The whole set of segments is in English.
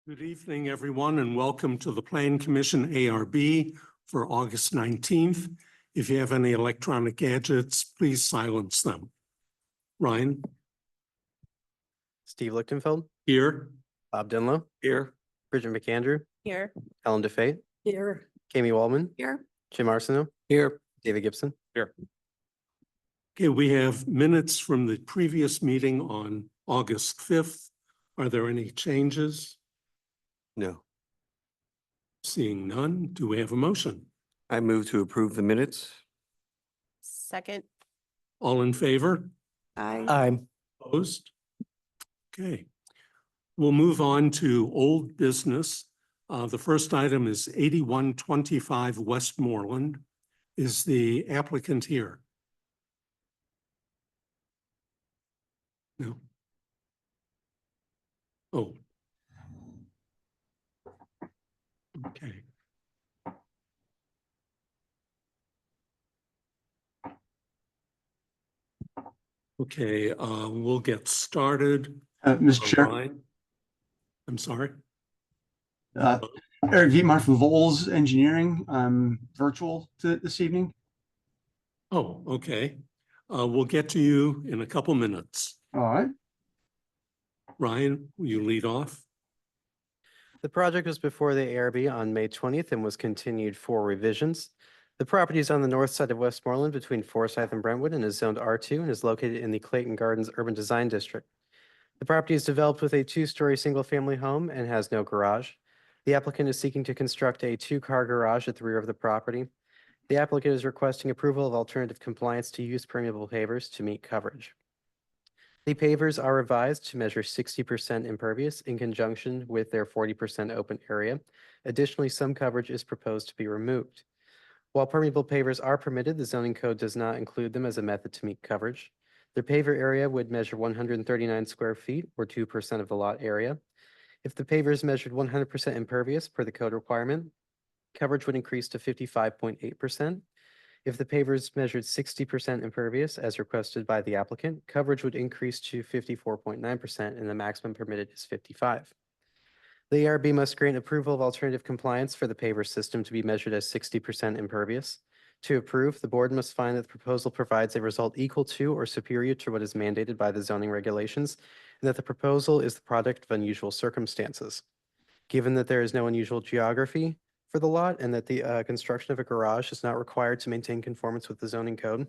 Good evening, everyone, and welcome to the Plan Commission ARB for August 19th. If you have any electronic gadgets, please silence them. Ryan? Steve Lichtenfeld, Here. Bob Dinlow, Here. Bridget McAndrew, Here. Helen DeFate, Here. Kami Waldman, Here. Jim Arsenault, Here. David Gibson. Here. Okay, we have minutes from the previous meeting on August 5th. Are there any changes? No. Seeing none, do we have a motion? I move to approve the minutes. Second. All in favor? Aye. Opposed? Okay. We'll move on to old business. The first item is 8125 Westmoreland. Is the applicant here? No. Oh. Okay. Okay, we'll get started. Mr. Chair, Ryan? I'm sorry. Eric Vietmar from Vols Engineering. I'm virtual this evening. Oh, okay. We'll get to you in a couple minutes. All right. Ryan, will you lead off? The project was before the ARB on May 20th and was continued for revisions. The property is on the north side of Westmoreland between Forsyth and Brentwood and is zoned R2 and is located in the Clayton Gardens Urban Design District. The property is developed with a two-story single-family home and has no garage. The applicant is seeking to construct a two-car garage at the rear of the property. The applicant is requesting approval of alternative compliance to use permeable pavers to meet coverage. The pavers are revised to measure 60% impervious in conjunction with their 40% open area. Additionally, some coverage is proposed to be removed. While permeable pavers are permitted, the zoning code does not include them as a method to meet coverage. Their paver area would measure 139 square feet or 2% of the lot area. If the pavers measured 100% impervious per the code requirement, coverage would increase to 55.8%. If the pavers measured 60% impervious as requested by the applicant, coverage would increase to 54.9% and the maximum permitted is 55. The ARB must grant approval of alternative compliance for the paver system to be measured as 60% impervious. To approve, the board must find that the proposal provides a result equal to or superior to what is mandated by the zoning regulations, and that the proposal is the product of unusual circumstances. Given that there is no unusual geography for the lot and that the construction of a garage is not required to maintain conformance with the zoning code,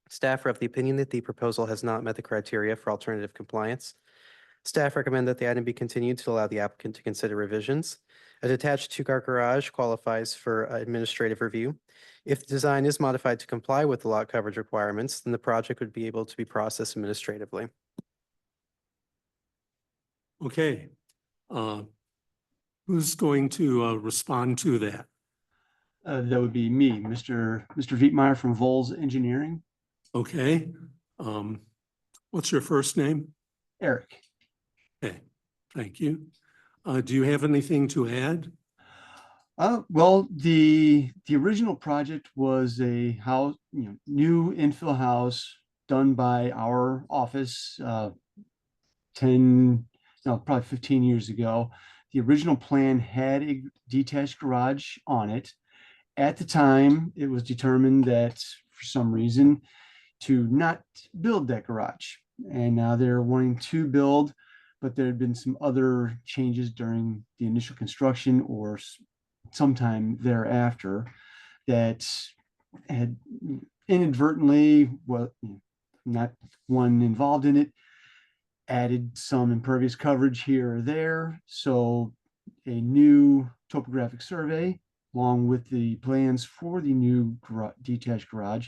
staff are of the opinion that the proposal has not met the criteria for alternative compliance. Staff recommend that the item be continued to allow the applicant to consider revisions. A detached two-car garage qualifies for administrative review. If the design is modified to comply with the lot coverage requirements, then the project would be able to be processed administratively. Okay. Who's going to respond to that? That would be me, Mr. Vietmar from Vols Engineering. Okay. What's your first name? Eric. Okay, thank you. Do you have anything to add? Well, the original project was a house, new infill house done by our office probably 15 years ago. The original plan had a detached garage on it. At the time, it was determined that for some reason to not build that garage. And now they're wanting to build, but there had been some other changes during the initial construction or sometime thereafter that had inadvertently, well, not one involved in it, added some impervious coverage here or there. So a new topographic survey, along with the plans for the new detached garage,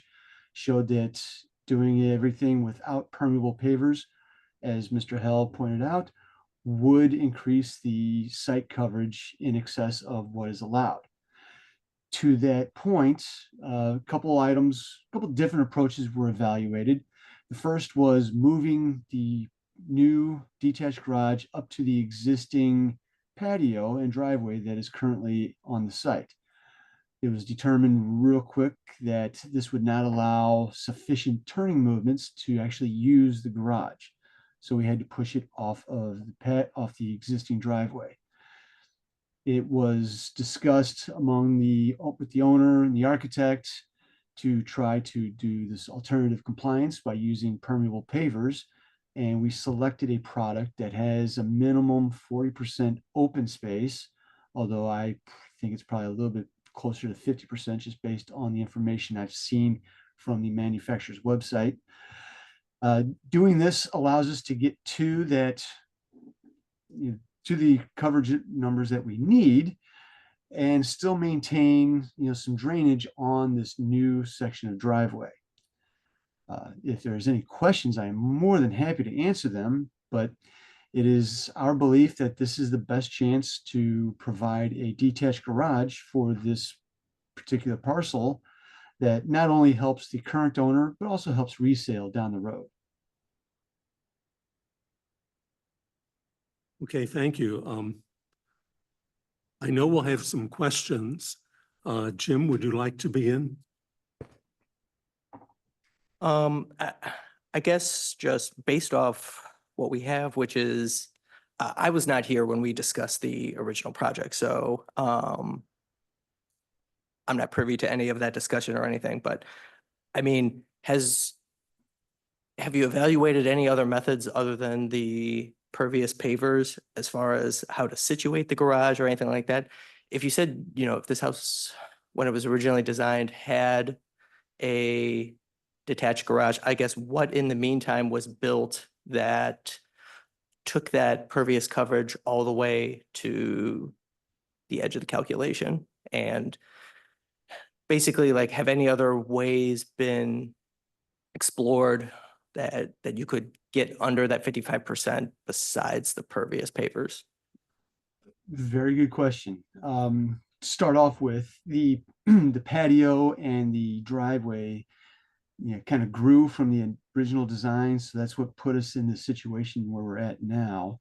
showed that doing everything without permeable pavers, as Mr. Hell pointed out, would increase the site coverage in excess of what is allowed. To that point, a couple different approaches were evaluated. The first was moving the new detached garage up to the existing patio and driveway that is currently on the site. It was determined real quick that this would not allow sufficient turning movements to actually use the garage. So we had to push it off of the existing driveway. It was discussed with the owner and the architect to try to do this alternative compliance by using permeable pavers. And we selected a product that has a minimum 40% open space, although I think it's probably a little bit closer to 50% just based on the information I've seen from the manufacturer's website. Doing this allows us to get to that, to the coverage numbers that we need and still maintain, some drainage on this new section of driveway. If there's any questions, I am more than happy to answer them, but it is our belief that this is the best chance to provide a detached garage for this particular parcel that not only helps the current owner, but also helps resale down the road. Okay, thank you. I know we'll have some questions. Jim, would you like to begin? I guess just based off what we have, which is, I was not here when we discussed the original project, so I'm not privy to any of that discussion or anything, but I mean, have you evaluated any other methods other than the pervious pavers as far as how to situate the garage or anything like that? If you said, if this house, when it was originally designed, had a detached garage, I guess what in the meantime was built that took that pervious coverage all the way to the edge of the calculation? And basically, like, have any other ways been explored that you could get under that 55% besides the pervious pavers? Very good question. Start off with the the patio and the driveway, kind of grew from the original design. So that's what put us in the situation where we're at now.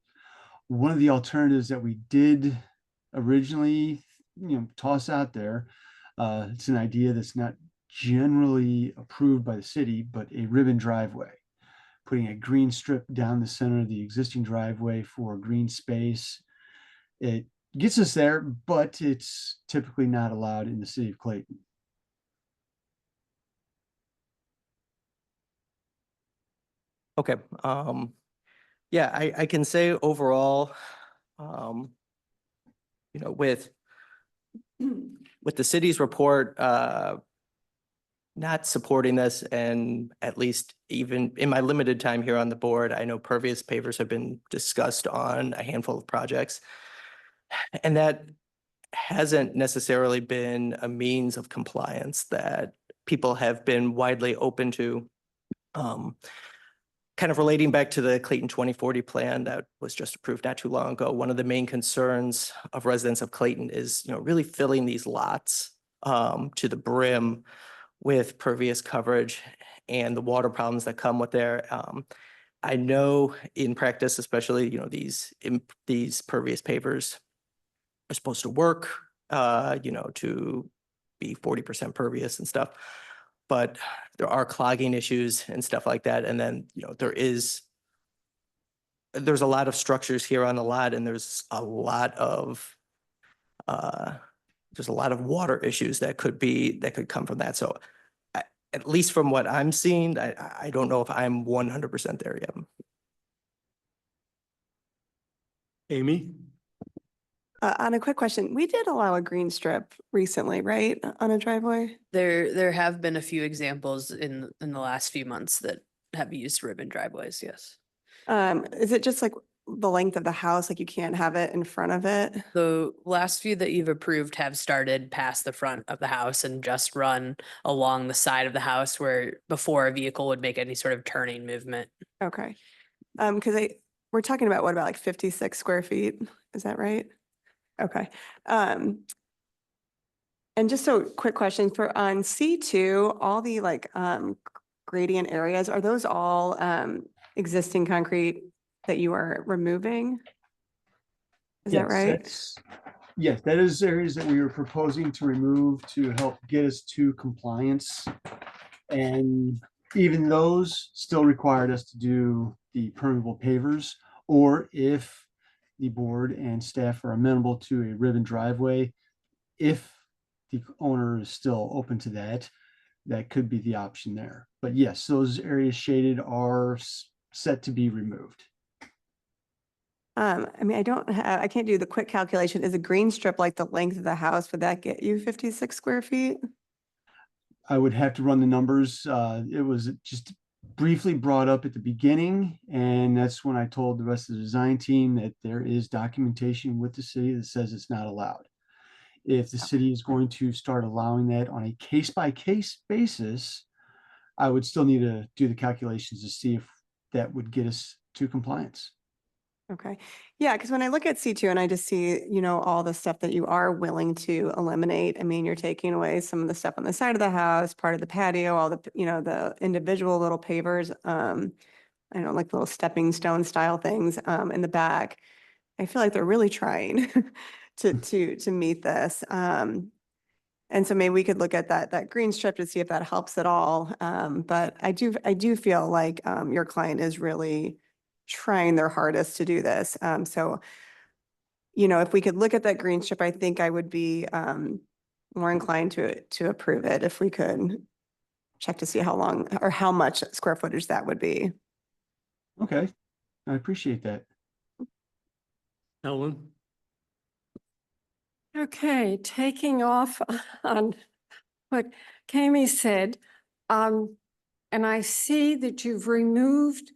One of the alternatives that we did originally, toss out there, it's an idea that's not generally approved by the city, but a ribbon driveway, putting a green strip down the center of the existing driveway for green space. It gets us there, but it's typically not allowed in the city of Clayton. Okay, yeah, I can say overall, with the city's report, not supporting this, and at least even in my limited time here on the board, I know pervious pavers have been discussed on a handful of projects. And that hasn't necessarily been a means of compliance that people have been widely open to. Kind of relating back to the Clayton 2040 plan that was just approved not too long ago, one of the main concerns of residents of Clayton is, really filling these lots to the brim with pervious coverage and the water problems that come with there. I know in practice, especially, these pervious pavers are supposed to work, to be 40% pervious and stuff. But there are clogging issues and stuff like that. And then, there's a lot of structures here on the lot, and there's a lot of water issues that could come from that. So at least from what I'm seeing, I don't know if I'm 100% there yet. Amy? On a quick question, we did allow a green strip recently, right, on a driveway? There have been a few examples in the last few months that have used ribbon driveways, yes. Is it just like the length of the house, like you can't have it in front of it? The last few that you've approved have started past the front of the house and just run along the side of the house where before a vehicle would make any sort of turning movement. Okay. Because we're talking about what about like 56 square feet? Is that right? Okay. And just so quick question for on C2, all the like gradient areas, are those all existing concrete that you are removing? Is that right? Yes, that is areas that we are proposing to remove to help get us to compliance. And even those still required us to do the permeable pavers, or if the board and staff are amenable to a ribbon driveway, if the owner is still open to that, that could be the option there. But yes, those areas shaded are set to be removed. I mean, I can't do the quick calculation. Is a green strip like the length of the house? Would that get you 56 square feet? I would have to run the numbers. It was just briefly brought up at the beginning, and that's when I told the rest of the design team that there is documentation with the city that says it's not allowed. If the city is going to start allowing that on a case-by-case basis, I would still need to do the calculations to see if that would get us to compliance. Okay. Yeah, because when I look at C2 and I just see, all the stuff that you are willing to eliminate, I mean, you're taking away some of the stuff on the side of the house, part of the patio, all the, the individual little pavers, I don't know, like little stepping stone style things, in the back. I feel like they're really trying to meet this. And so maybe we could look at that green strip to see if that helps at all. But I do feel like, your client is really trying their hardest to do this. So, if we could look at that green strip, I think I would be more inclined to approve it if we could check to see how long or how much square footage that would be. Okay, I appreciate that. Ellen? Okay, taking off on what Kami said, and I see that you've removed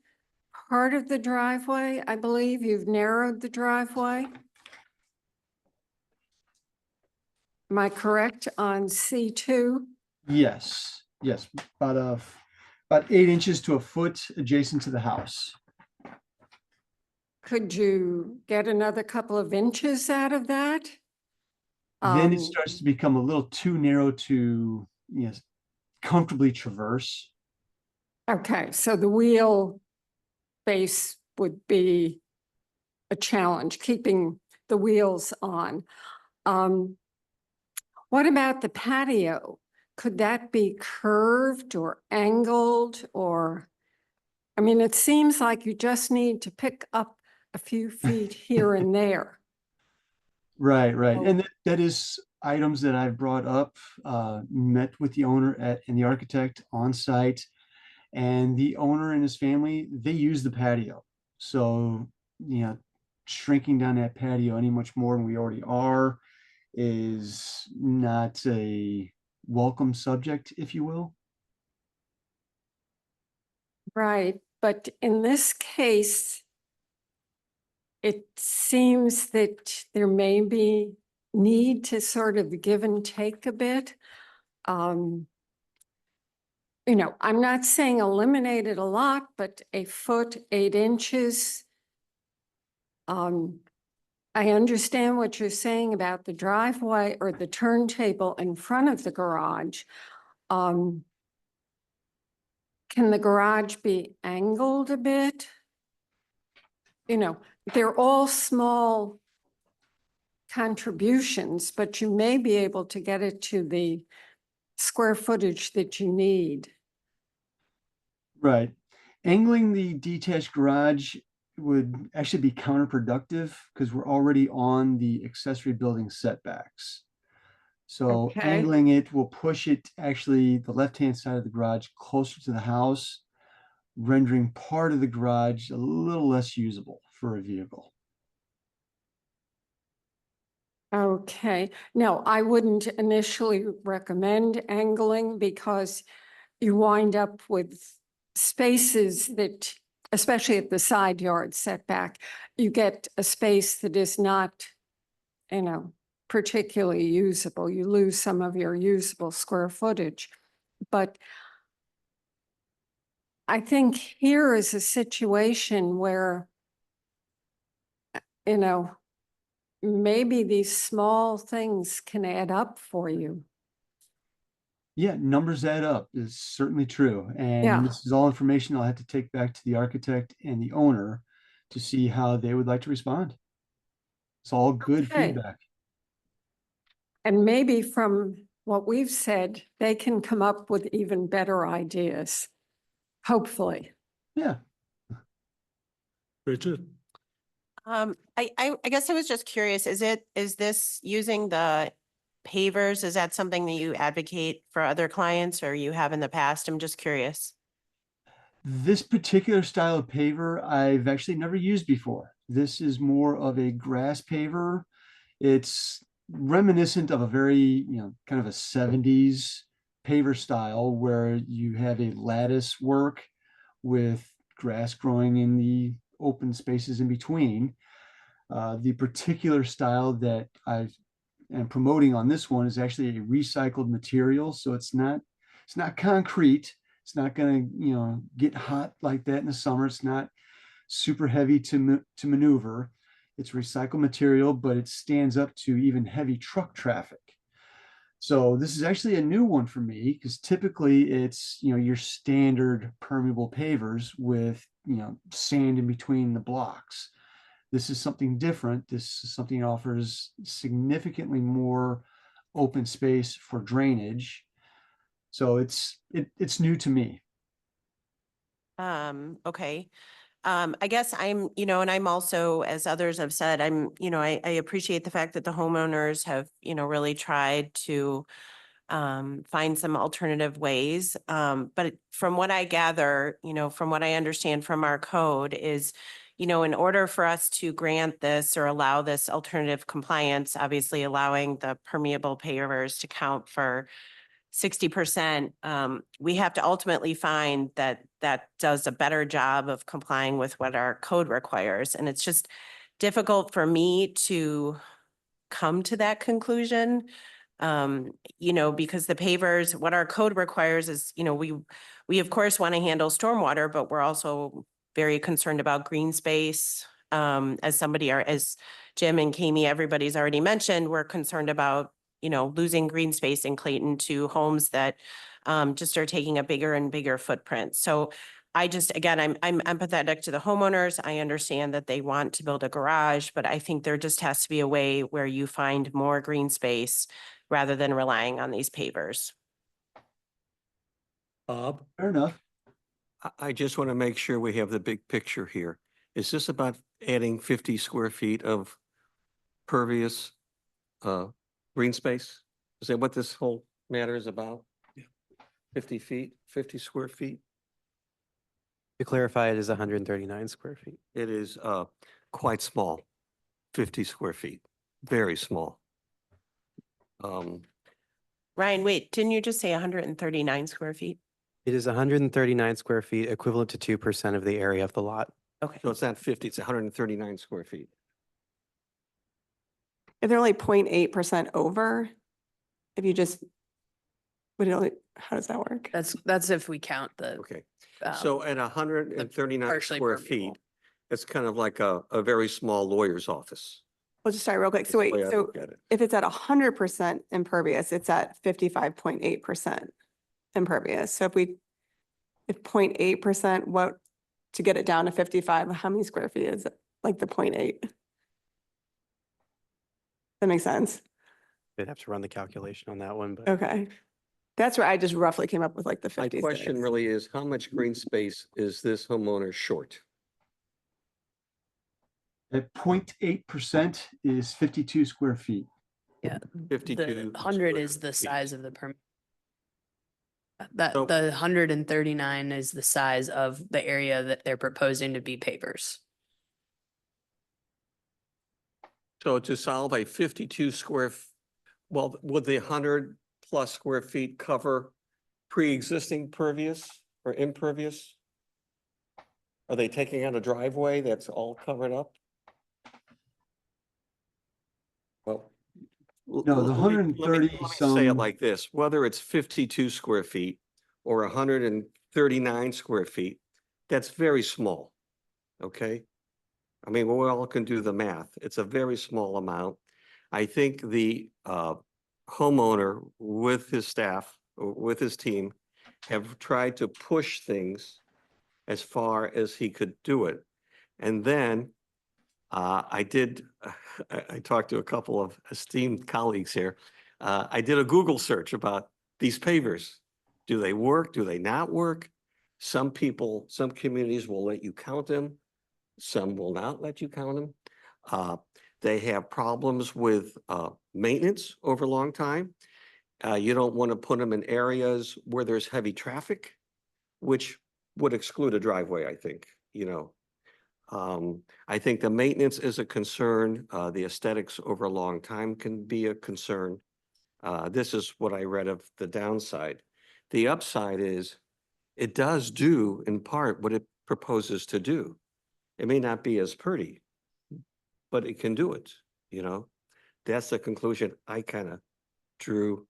part of the driveway. I believe you've narrowed the driveway. Am I correct on C2? Yes, about 8 inches to a foot adjacent to the house. Could you get another couple of inches out of that? Then it starts to become a little too narrow to, comfortably traverse. Okay, so the wheel base would be a challenge, keeping the wheels on. What about the patio? Could that be curved or angled or, I mean, it seems like you just need to pick up a few feet here and there. Right. Oh. And that is items that I've brought up, met with the owner and the architect on site. And the owner and his family, they use the patio. So, shrinking down that patio any much more than we already are is not a welcome subject, if you will. Right, but in this case, it seems that there may be need to sort of give and take a bit. I'm not saying eliminate it a lot, but a foot, 8 inches. I understand what you're saying about the driveway or the turntable in front of the garage. Can the garage be angled a bit? They're all small contributions, but you may be able to get it to the square footage that you need. Right. Angling the detached garage would actually be counterproductive because we're already on the accessory building setbacks. So Okay. angling it will push it actually the left-hand side of the garage closer to the house, rendering part of the garage a little less usable for a vehicle. Okay. No, I wouldn't initially recommend angling because you wind up with spaces that, especially at the side yard setback, you get a space that is not, particularly usable. You lose some of your usable square footage. But I think here is a situation where, maybe these small things can add up for you. Yeah, numbers add up is certainly true. And Yeah. this is all information I'll have to take back to the architect and the owner to see how they would like to respond. It's all good Okay. feedback. And maybe from what we've said, they can come up with even better ideas, hopefully. Yeah. Bridget? I guess I was just curious, is this using the pavers? Is that something that you advocate for other clients or you have in the past? I'm just curious. This particular style of paver I've actually never used before. This is more of a grass paver. It's reminiscent of a very, kind of a 70s paver style where you have a lattice work with grass growing in the open spaces in between. The particular style that I am promoting on this one is actually a recycled material, so it's not concrete. It's not going to get hot like that in the summer. It's not super heavy to maneuver. It's recycled material, but it stands up to even heavy truck traffic. So this is actually a new one for me because typically it's your standard permeable pavers with sand in between the blocks. This is something different. This is something that offers significantly more open space for drainage. So it's new to me. Okay. I guess and I'm also, as others have said, I appreciate the fact that the homeowners have, really tried to find some alternative ways. But from what I gather, from what I understand from our code is, in order for us to grant this or allow this alternative compliance, obviously allowing the permeable pavers to count for 60%, we have to ultimately find that that does a better job of complying with what our code requires. And it's just difficult for me to come to that conclusion. Because the pavers, what our code requires is, we of course want to handle stormwater, but we're also very concerned about green space. As Jim and Kami, everybody's already mentioned, we're concerned about, losing green space in Clayton to homes that just are taking a bigger and bigger footprint. So again, I'm empathetic to the homeowners. I understand that they want to build a garage, but I think there just has to be a way where you find more green space rather than relying on these pavers. Bob? Fair enough. I just want to make sure we have the big picture here. Is this about adding 50 square feet of pervious green space? Is that what this whole matter is about? 50 feet, 50 square feet? To clarify, it is 139 square feet. It is quite small, 50 square feet, very small. Ryan, wait, didn't you just say 139 square feet? It is 139 square feet, equivalent to 2% of the area of the lot. Okay. So it's not 50, it's 139 square feet. If they're only 0.8% over, if you just, how does that work? That's if we count the. Okay, um, so at 139 partially square permeable. feet, it's kind of like a very small lawyer's office. We'll just start real quick. So That's the wait, way I so look at it. if it's at 100% impervious, it's at 55.8% impervious. So if 0.8%, to get it down to 55, how many square feet is it? Like the 0.8? That makes sense. I'd have to run the calculation on that one, but Okay. That's where I just roughly came up with like the My 56. question really is, how much green space is this homeowner short? At 0.8% is 52 square feet. Yeah, 52 the 100 square is the feet. size of the permit. So- The 139 is the size of the area that they're proposing to be pavers. So to solve a 52 square, well, would the 100 plus square feet cover pre-existing pervious or impervious? Are they taking out a driveway that's all covered up? Well. No, the let me 130 say it some- like this, whether it's 52 square feet or 139 square feet, that's very small, okay? I mean, we all can do the math. It's a very small amount. I think the homeowner with his staff, or with his team, have tried to push things as far as he could do it. And then I talked to a couple of esteemed colleagues here. I did a Google search about these pavers. Do they work? Do they not work? Some communities will let you count them. Some will not let you count them. They have problems with maintenance over a long time. You don't want to put them in areas where there's heavy traffic, which would exclude a driveway, I think, you know. I think the maintenance is a concern. The aesthetics over a long time can be a concern. This is what I read of the downside. The upside is it does do in part what it proposes to do. It may not be as pretty, but it can do it, you know? That's the conclusion I kind of drew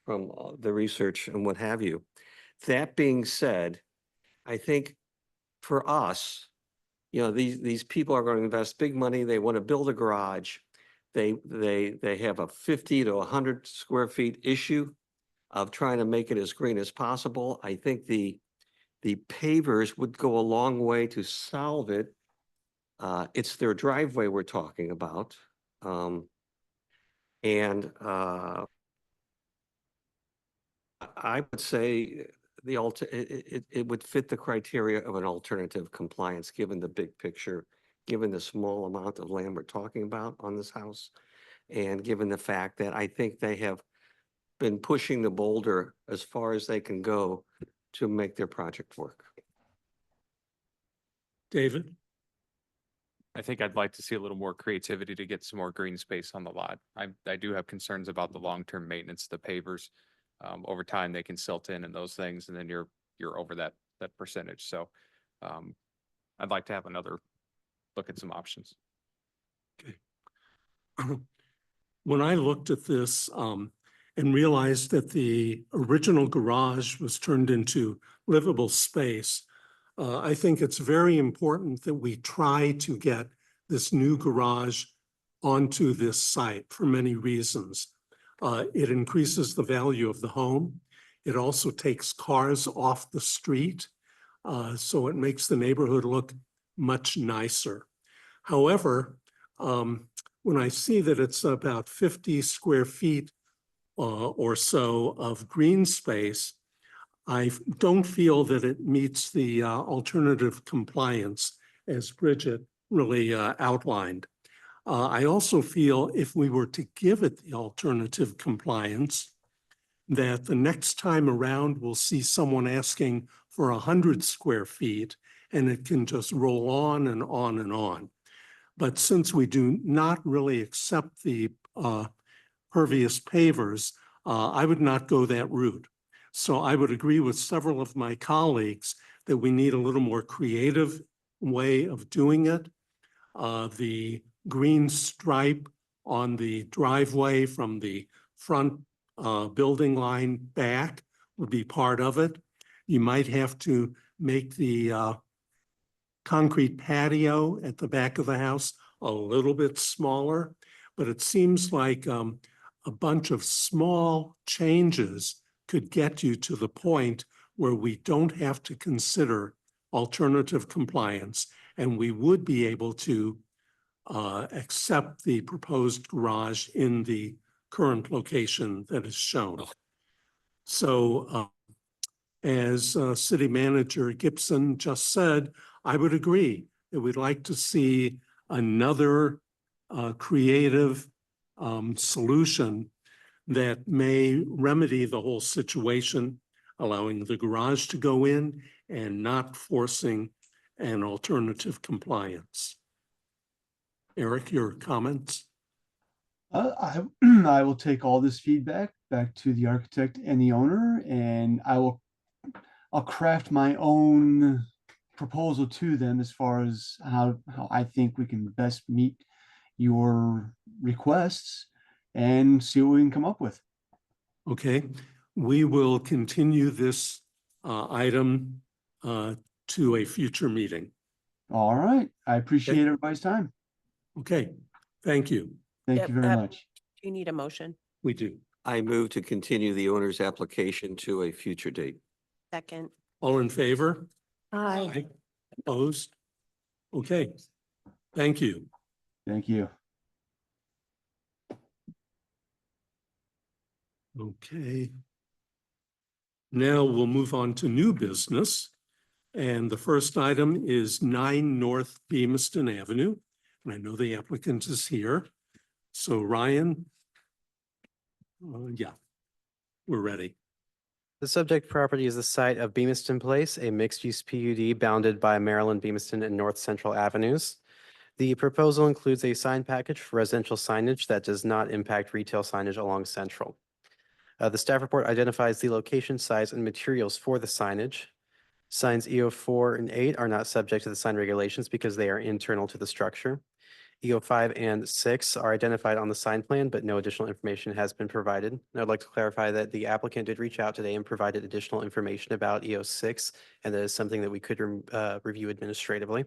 from the research and what have you. That being said, I think for us, you know, these people are going to invest big money. They want to build a garage. They have a 50 to 100 square feet issue of trying to make it as green as possible. I think the pavers would go a long way to solve it. It's their driveway we're talking about. I would say it would fit the criteria of an alternative compliance, given the big picture, given the small amount of land we're talking about on this house, and given the fact that I think they have been pushing the boulder as far as they can go to make their project work. David? I think I'd like to see a little more creativity to get some more green space on the lot. I do have concerns about the long-term maintenance, the pavers. Over time, they can silt in and those things, and then you're over that percentage. So I'd like to have another look at some options. Okay. When I looked at this and realized that the original garage was turned into livable space, I think it's very important that we try to get this new garage onto this site for many reasons. It increases the value of the home. It also takes cars off the street, so it makes the neighborhood look much nicer. However, when I see that it's about 50 square feet or so of green space, I don't feel that it meets the alternative compliance as Bridget really outlined. I also feel if we were to give it the alternative compliance, that the next time around we'll see someone asking for 100 square feet and it can just roll on and on and on. But since we do not really accept the pervious pavers, I would not go that route. So I would agree with several of my colleagues that we need a little more creative way of doing it. The green stripe on the driveway from the front building line back would be part of it. You might have to make the concrete patio at the back of the house a little bit smaller, but it seems like a bunch of small changes could get you to the point where we don't have to consider alternative compliance, and we would be able to accept the proposed garage in the current location that is shown. So as City Manager Gibson just said, I would agree that we'd like to see another creative solution that may remedy the whole situation, allowing the garage to go in and not forcing an alternative compliance. Eric, your comments? I will take all this feedback back to the architect and the owner, and I'll craft my own proposal to them as far as how I think we can best meet your requests and see what we can come up with. Okay, we will continue this item to a future meeting. All right. I appreciate everybody's time. Okay, thank you. Thank Yep, you very much. Do you need a motion? We do. I move to continue the owner's application to a future date. Second. All in favor? Aye. Opposed? Okay, thank you. Thank you. Okay. Now we'll move on to new business. And the first item is 9 North Beamiston Avenue. And I know the applicant is here. So Ryan, yeah, we're ready. The subject property is the site of Beamiston Place, a mixed-use PUD bounded by Maryland, Beamiston, and North Central Avenues. The proposal includes a sign package for residential signage that does not impact retail signage along Central. The staff report identifies the location, size, and materials for the signage. Signs EO 4 and 8 are not subject to the sign regulations because they are internal to the structure. EO 5 and 6 are identified on the sign plan, but no additional information has been provided. And I'd like to clarify that the applicant did reach out today and provided additional information about EO 6, and that is something that we could review administratively.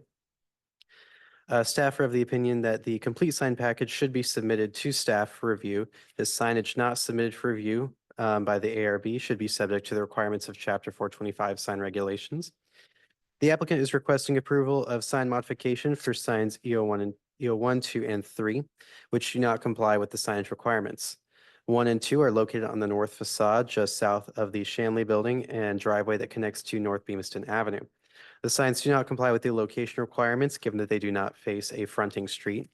Staff are of the opinion that the complete sign package should be submitted to staff for review. The signage not submitted for review by the ARB should be subject to the requirements of Chapter 425 sign regulations. The applicant is requesting approval of sign modification for signs EO 1, 2, and 3, which do not comply with the signage requirements. 1 and 2 are located on the north facade just south of the Shanley Building and driveway that connects to North Beamiston Avenue. The signs do not comply with the location requirements, given that they do not face a fronting street.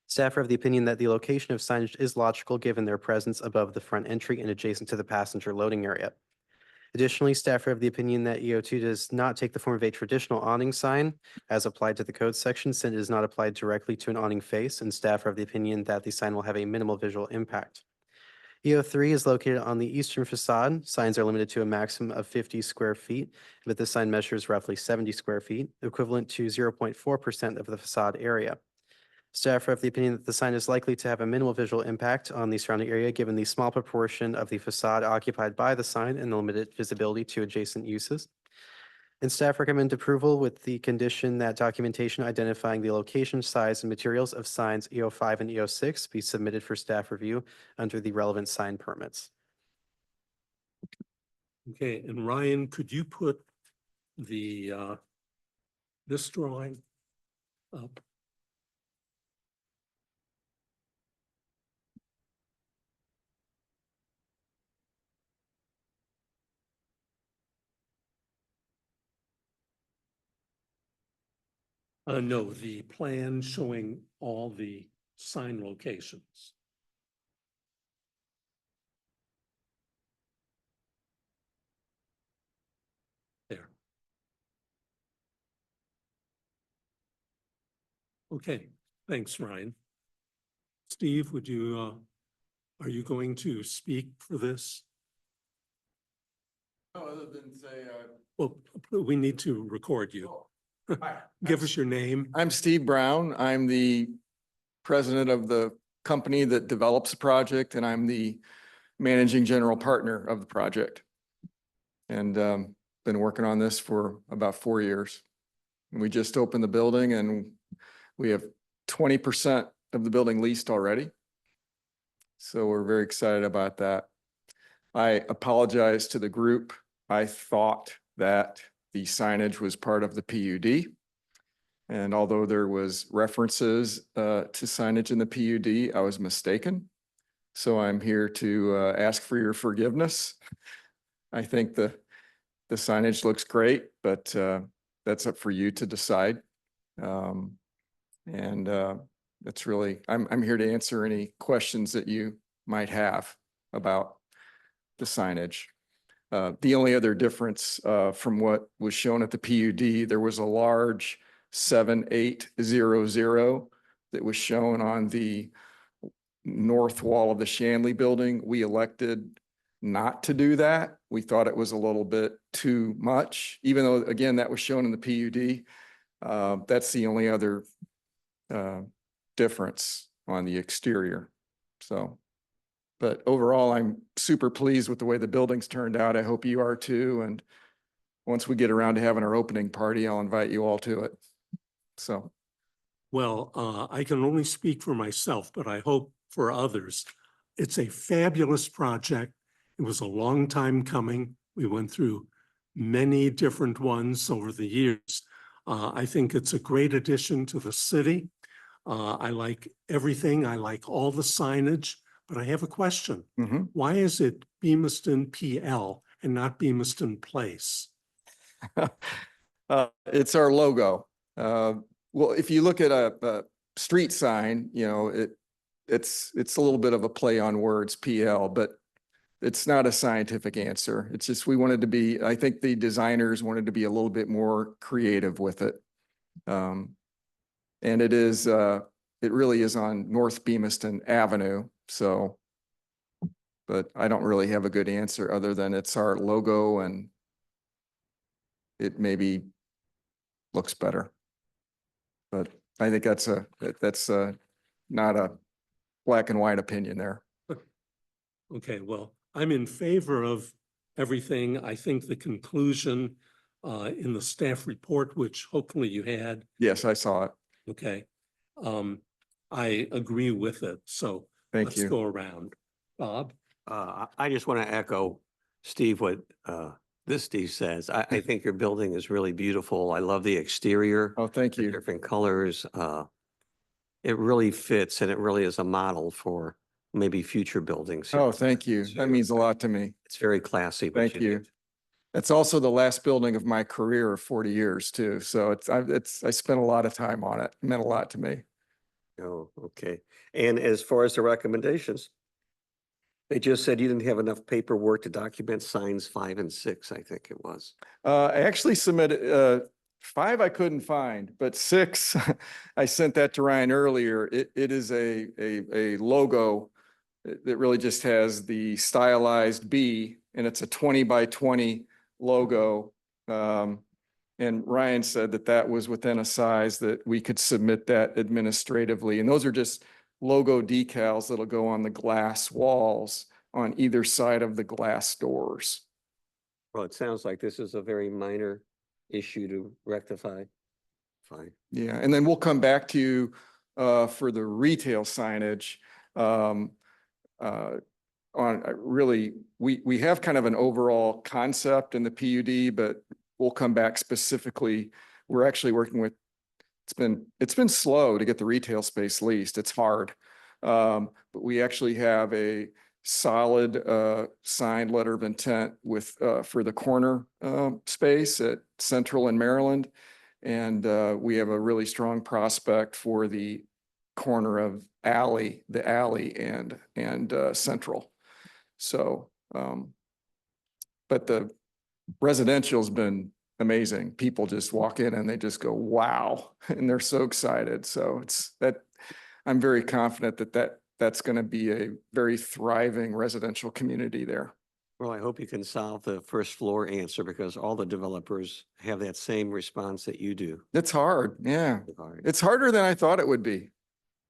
Staff are of the opinion that the location of signage is logical, given their presence above the front entry and adjacent to the passenger loading area. Additionally, staff are of the opinion that EO2 does not take the form of a traditional awning sign as applied to the code section, since it is not applied directly to an awning face, and staff are of the opinion that the sign will have a minimal visual impact. EO3 is located on the eastern facade. Signs are limited to a maximum of 50 square feet, but this sign measures roughly 70 square feet, equivalent to 0.4% of the facade area. Staff are of the opinion that the sign is likely to have a minimal visual impact on the surrounding area, given the small proportion of the facade occupied by the sign and the limited visibility to adjacent uses. And staff recommend approval with the condition that documentation identifying the location, size, and materials of signs EO 5 and EO 6 be submitted for staff review under the relevant sign permits. Okay, and Ryan, could you put the this drawing up? No, the plan showing all the sign locations. There. Okay, thanks, Ryan. Steve, would you, are you going to speak for this? No, other than say, Well, we need to record you. Give us your name. I'm Steve Brown. I'm the president of the company that develops the project, and I'm the managing general partner of the project. And been working on this for about 4 years. And we just opened the building, and we have 20% of the building leased already. So we're very excited about that. I apologize to the group. I thought that the signage was part of the PUD. And although there was references to signage in the PUD, I was mistaken. So I'm here to ask for your forgiveness. I think the signage looks great, but that's up for you to decide. That's really, I'm here to answer any questions that you might have about the signage. The only other difference from what was shown at the PUD, there was a large 7800 that was shown on the north wall of the Shanley Building. We elected not to do that. We thought it was a little bit too much, even though, again, that was shown in the PUD. That's the only other difference on the exterior. So, but overall, I'm super pleased with the way the building's turned out. I hope you are too. And once we get around to having our opening party, I'll invite you all to it. So. Well, I can only speak for myself, but I hope for others. It's a fabulous project. It was a long time coming. We went through many different ones over the years. I think it's a great addition to the city. I like everything. I like all the signage, but I have a question. Why is it Beamiston PL and not Beamiston Place? It's our logo. Well, if you look at a street sign, it's a little bit of a play on words, PL, but it's not a scientific answer. It's just, I think the designers wanted to be a little bit more creative with it. And it really is on North Bemiston Avenue, so. But I don't really have a good answer other than it's our logo and it maybe looks better. But I think that's not a black and white opinion there. Okay, well, I'm in favor of everything. I think the conclusion in the staff report, which hopefully you had, Yes, I saw it. okay. I agree with it, so Thank let's you. go around. Bob? I just want to echo Steve, what Steve says. I think your building is really beautiful. I love the exterior. Oh, thank The you. different colors. It really fits and it really is a model for maybe future buildings. here. Oh, thank you. It's That very- means a lot to me. It's very classy. what Thank you. did. It's also the last building of my career of 40 years too. So I spent a lot of time on it. It meant a lot to me. Oh, okay. And as far as the recommendations, they just said you didn't have enough paperwork to document signs 5 and 6, I think it was. I actually submitted, 5 I couldn't find, but 6, I sent that to Ryan earlier. It is a logo that really just has the stylized B, and it's a 20 by 20 logo. And Ryan said that was within a size that we could submit that administratively. And those are just logo decals that'll go on the glass walls on either side of the glass doors. Well, it sounds like this is a very minor issue to rectify. Fine. Yeah, and then we'll come back to you for the retail signage. Really, we have kind of an overall concept in the PUD, but we'll come back specifically. We're actually working with, it's been slow to get the retail space leased. It's hard. But we actually have a solid signed letter of intent with for the corner space at Central and Maryland. And we have a really strong prospect for the corner of the alley and Central. So, but the residential's been amazing. People just walk in and they just go, wow, and they're so excited. So I'm very confident that's going to be a very thriving residential community there. Well, I hope you can solve the first floor answer because all the developers have that same response that you do. It's hard. Yeah. All right. It's harder than I thought it would be,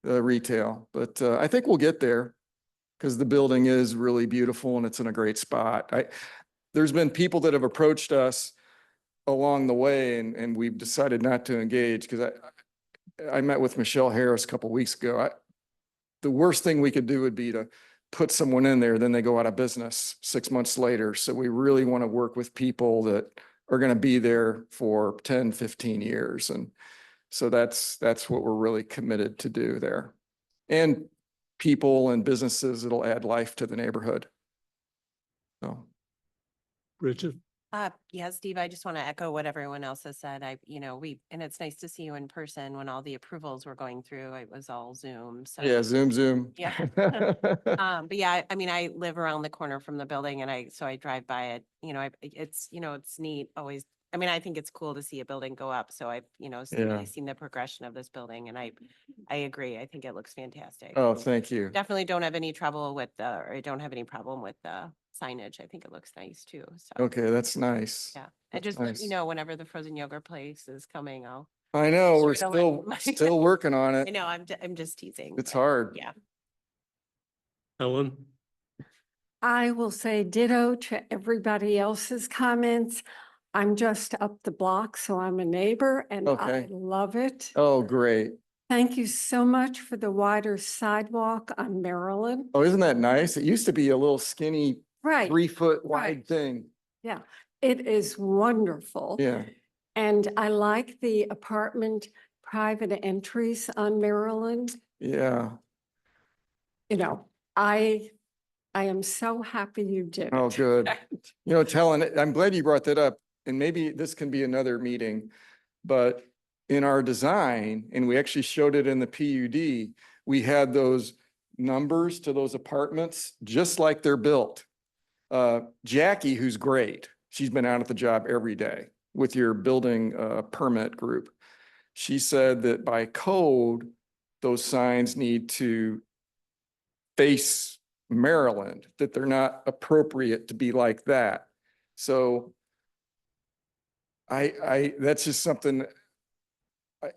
retail, but I think we'll get there because the building is really beautiful and it's in a great spot. There's been people that have approached us along the way and we've decided not to engage because I met with Michelle Harris a couple of weeks ago. The worst thing we could do would be to put someone in there, then they go out of business 6 months later. So we really want to work with people that are going to be there for 10, 15 years. And so that's what we're really committed to do there. And people and businesses that'll add life to the neighborhood. So. Bridget? Yeah, Steve, I just want to echo what everyone else has said. And it's nice to see you in person when all the approvals were going through. It was all Zoom. So Yeah, Zoom. Yeah. But yeah, I mean, I live around the corner from the building and I drive by it, it's neat always. I mean, I think it's cool to see a building go up. So I've, really seen the progression of this building and I agree. I think it looks fantastic. Oh, thank you. Definitely don't have any trouble with or I don't have any problem with the signage. I think it looks nice too. So, Okay, that's nice. yeah. And That's just, nice. whenever the frozen yogurt place is coming, I know, we're Sure, don't let- still working on I it. know, I'm just teasing. It's but hard. Yeah. Ellen? I will say ditto to everybody else's comments. I'm just up the block, so I'm a neighbor and I Okay. love it. Oh, great. Thank you so much for the wider sidewalk on Maryland. Oh, isn't that nice? It used to be a little skinny, Right, 3-foot wide right. thing. yeah, it is wonderful. Yeah. And I like the apartment private entries on Maryland. Yeah. I am so happy you did it. Oh, good. Talon, I'm glad you brought that up and maybe this can be another meeting, but in our design, and we actually showed it in the PUD, we had those numbers to those apartments, just like they're built. Jackie, who's great, she's been out at the job every day with your building permit group. She said that by code, those signs need to face Maryland, that they're not appropriate to be like that. So that's just something,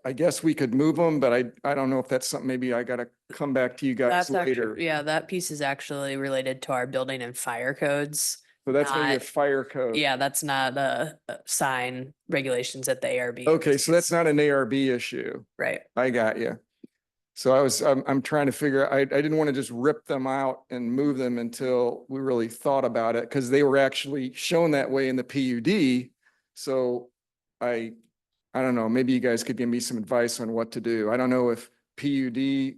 I guess we could move them, but I don't know if that's something, maybe I gotta come back to you guys That's later. actually, yeah, that piece is actually related to our building and fire codes. So that's maybe a not- fire code. Yeah, that's not sign regulations at the ARB. Okay, so that's not an ARB issue. Right. I got you. So I'm trying to figure, I didn't want to just rip them out and move them until we really thought about it, because they were actually shown that way in the PUD. So I don't know, maybe you guys could give me some advice on what to do. I don't know if PUD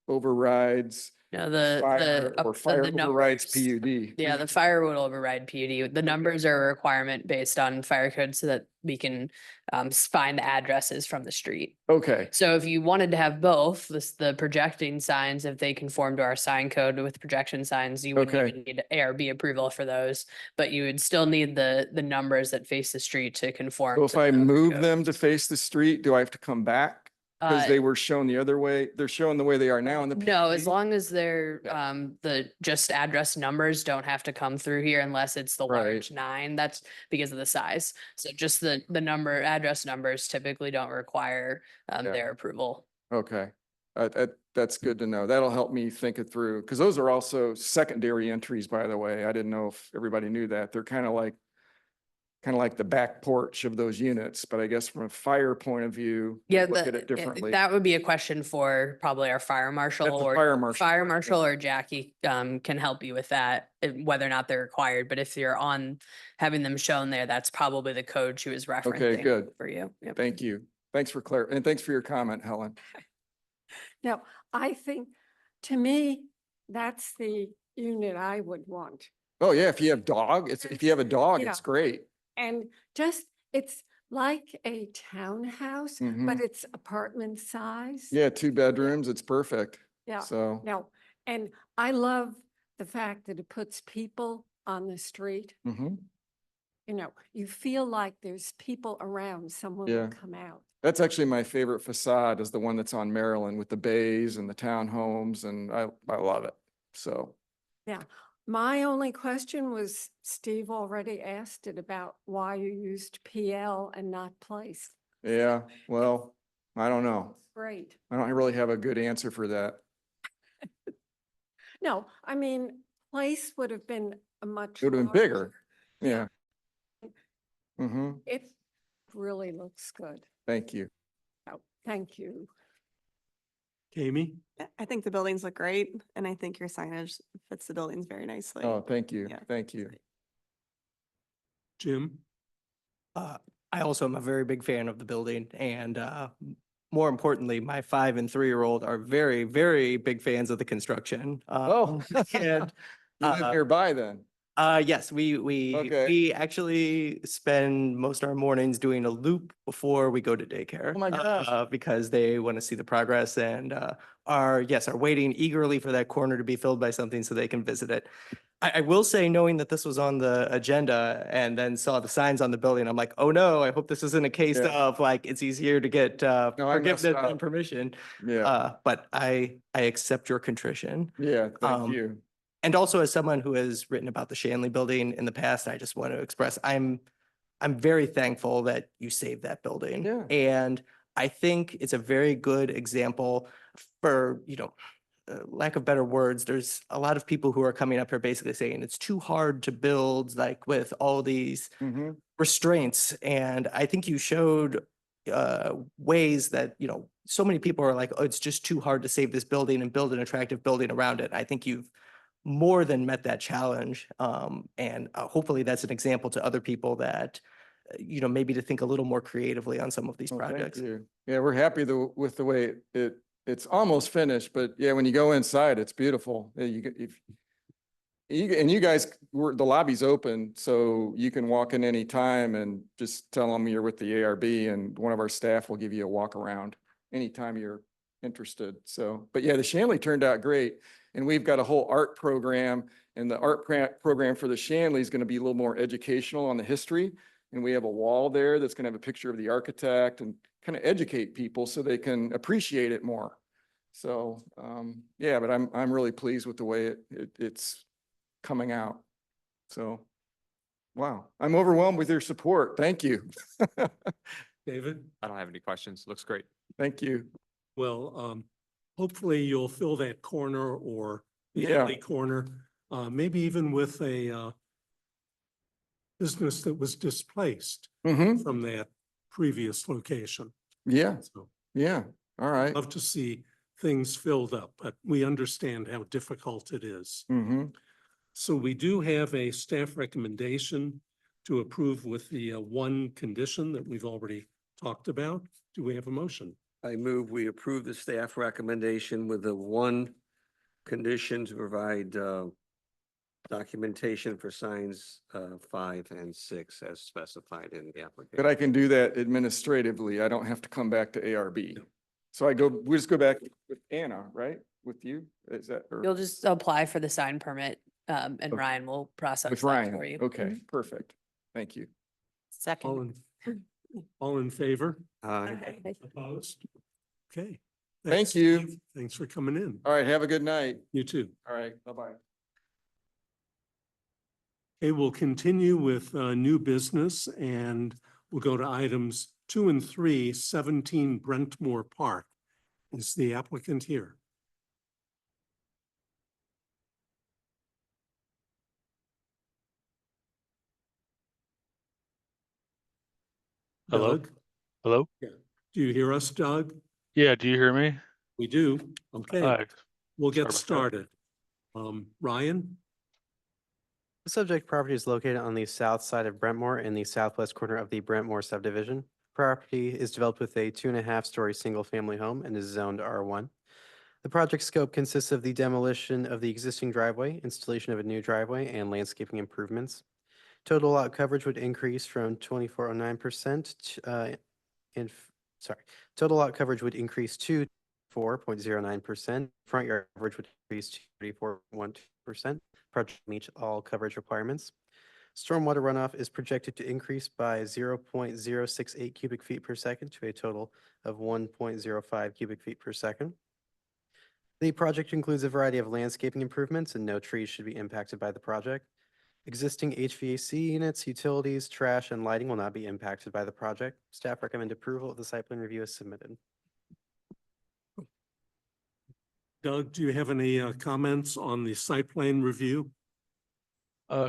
overrides No, fire or fire overrides numbers- PUD. Yeah, the fire would override PUD. The numbers are a requirement based on fire code so that we can find the addresses from the street. Okay, So if you wanted to have both, the projecting signs, if they conform to our sign code with projection signs, you wouldn't Okay. even need ARB approval for those. But you would still need the numbers that face the street to conform. so if to I the move code. them to face the street, do I have to come back? Because Uh, they were shown the other way, they're shown the way they are now in the. No, as PUD? long as they're, Yeah. the just address numbers don't have to come through here unless it's the Right. large 9, that's because of the size. So just the address numbers typically don't require, Yeah. their approval. Okay, that's good to know. That'll help me think it through, because those are also secondary entries, by the way. I didn't know if everybody knew that. They're kind of like the back porch of those units, but I guess from a fire point of view, Yeah, look at it differently. that would be a question for probably our fire marshal That's a or fire marshal fire question. marshal or Jackie, can help you with that, whether or not they're required. But if you're on having them shown there, that's probably the code she was referencing. good. For you. Yep. Thank you. Thanks for and thanks for your comment, Helen. Now, I think, to me, that's the unit I would want. Oh, yeah, if you have dog, if you have a dog, Yeah. it's great. And just, it's like a townhouse, but Mhm. it's apartment size. Yeah, 2 bedrooms, it's perfect. Yeah. So, No, and I love the fact that it puts people on the street. mhm. You know, you feel like there's people around, someone Yeah. will come out. That's actually my favorite facade, is the one that's on Maryland with the bays and the townhomes, and I love it. So, Yeah. My only question was, Steve already asked it about why you used PL and not place. yeah, well, I don't know. Great. I don't really have a good answer for that. No, I mean, place would have been a much. It would have been bigger. larger- Yeah. Mm-hmm. It really looks good. Thank you. Oh, thank you. Amy? I think the buildings look great, and I think your signage fits the buildings very nicely. Oh, thank you. Yeah. Thank you. Jim? I also am a very big fan of the building and more importantly, my 5 and 3-year-old are very, very big fans of the construction. Oh. And You live nearby then? yes, we Okay. actually spend most of our mornings doing a loop before we go to daycare. Oh my gosh. Because they want to see the progress and are waiting eagerly for that corner to be filled by something so they can visit it. I will say, knowing that this was on the agenda and then saw the signs on the building, I'm like, oh no, I hope this isn't a case Yeah. of like, it's easier to get I messed forgiveness up. than permission. Yeah, But I accept your contrition. yeah, thank um, you. And also, as someone who has written about the Shanley building in the past, I just want to express, I'm very thankful that you saved that building. Yeah. And I think it's a very good example for, lack of better words, there's a lot of people who are coming up here basically saying it's too hard to build, like with all these Mm-hmm. restraints. And I think you showed ways that, so many people are like, oh, it's just too hard to save this building and build an attractive building around it. I think you've more than met that challenge. And hopefully that's an example to other people that, maybe to think a little more creatively on some of these Well, thank projects. you. Yeah, we're happy with the way it's almost finished, but yeah, when you go inside, it's beautiful. And you guys, the lobby's open, so you can walk in any time and just tell them you're with the ARB and one of our staff will give you a walk around anytime you're interested. So, but yeah, the Shanley turned out great. And we've got a whole art program, and the art program for the Shanley is going to be a little more educational on the history. And we have a wall there that's going to have a picture of the architect and kind of educate people so they can appreciate it more. So, yeah, but I'm really pleased with the way it's coming out. So, wow, I'm overwhelmed with your support. Thank you. David? I don't have any questions. Looks great. Thank you. Well, hopefully you'll fill that corner or the Yeah. alley corner, maybe even with a business that was displaced Mm-hmm. from that previous location. Yeah. So Yeah. All right. love to see things filled up, but we understand how difficult it is. Mm-hmm. So we do have a staff recommendation to approve with the one condition that we've already talked about. Do we have a motion? I move we approve the staff recommendation with the one condition to provide documentation for signs 5 and 6 as specified in the But application. I can do that administratively. I don't have to come back to ARB. So we just go back with Anna, right? With you? Is that? or- You'll just apply for the sign permit, and Okay. Ryan will process With that Ryan? for you. Okay, perfect. Thank you. Second. All in favor? Okay. Opposed? Okay. Thank Thanks, you. Steve. Thanks for coming in. All right, have a good night. You too. All right, bye-bye. Okay, we'll continue with new business and we'll go to items 2 and 3, 17 Brentmore Park. Is the applicant here? Hello? Doug? Hello? Yeah. Do you hear us, Doug? Yeah, do you hear me? We do. Okay, Hi. we'll Sorry get about that. started. Ryan? The subject property is located on the south side of Brentmore in the southwest corner of the Brentmore subdivision. Property is developed with a 2.5-story single-family home and is zoned R1. The project scope consists of the demolition of the existing driveway, installation of a new driveway, and landscaping improvements. Total lot coverage would increase from 24.09% total lot coverage would increase to 4.09%. Front yard coverage would increase to 34.12%. Project meets all coverage requirements. Stormwater runoff is projected to increase by 0.068 cubic feet per second to a total of 1.05 cubic feet per second. The project includes a variety of landscaping improvements and no trees should be impacted by the project. Existing HVAC units, utilities, trash, and lighting will not be impacted by the project. Staff recommend approval of the site plan review as submitted. Doug, do you have any comments on the site plan review?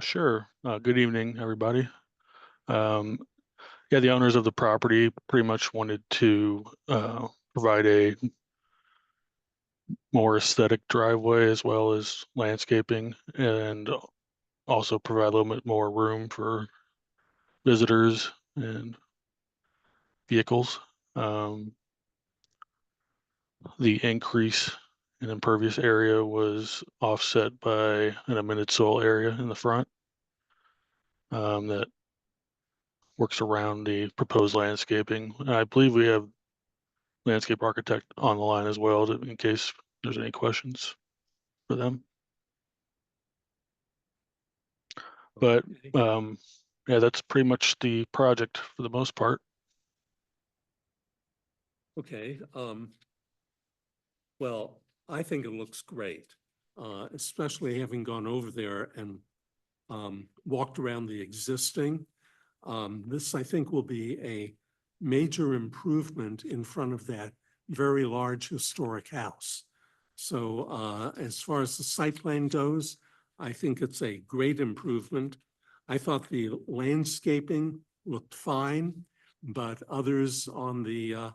Sure. Good evening, everybody. Yeah, the owners of the property pretty much wanted to provide a more aesthetic driveway as well as landscaping and also provide a little bit more room for visitors and vehicles. The increase in impervious area was offset by an amended soil area in the front that works around the proposed landscaping. And I believe we have landscape architect on the line as well, in case there's any questions for them. But yeah, that's pretty much the project for the most part. Okay, well, I think it looks great, especially having gone over there and walked around the existing. This, I think, will be a major improvement in front of that very large historic house. So as far as the site plan goes, I think it's a great improvement. I thought the landscaping looked fine, but others on the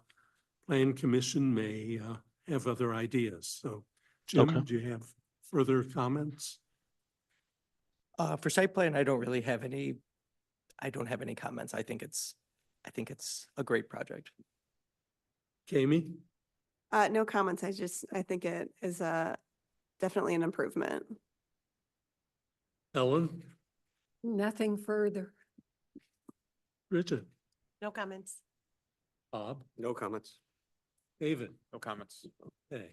plan commission may have other ideas. So Jim, Okay. do you have further comments? For site plan, I don't have any comments. I think it's a great project. Kami? No comments. I think it is definitely an improvement. Ellen, Nothing further. Bridget, No comments. Bob, No comments. David. No comments. Okay.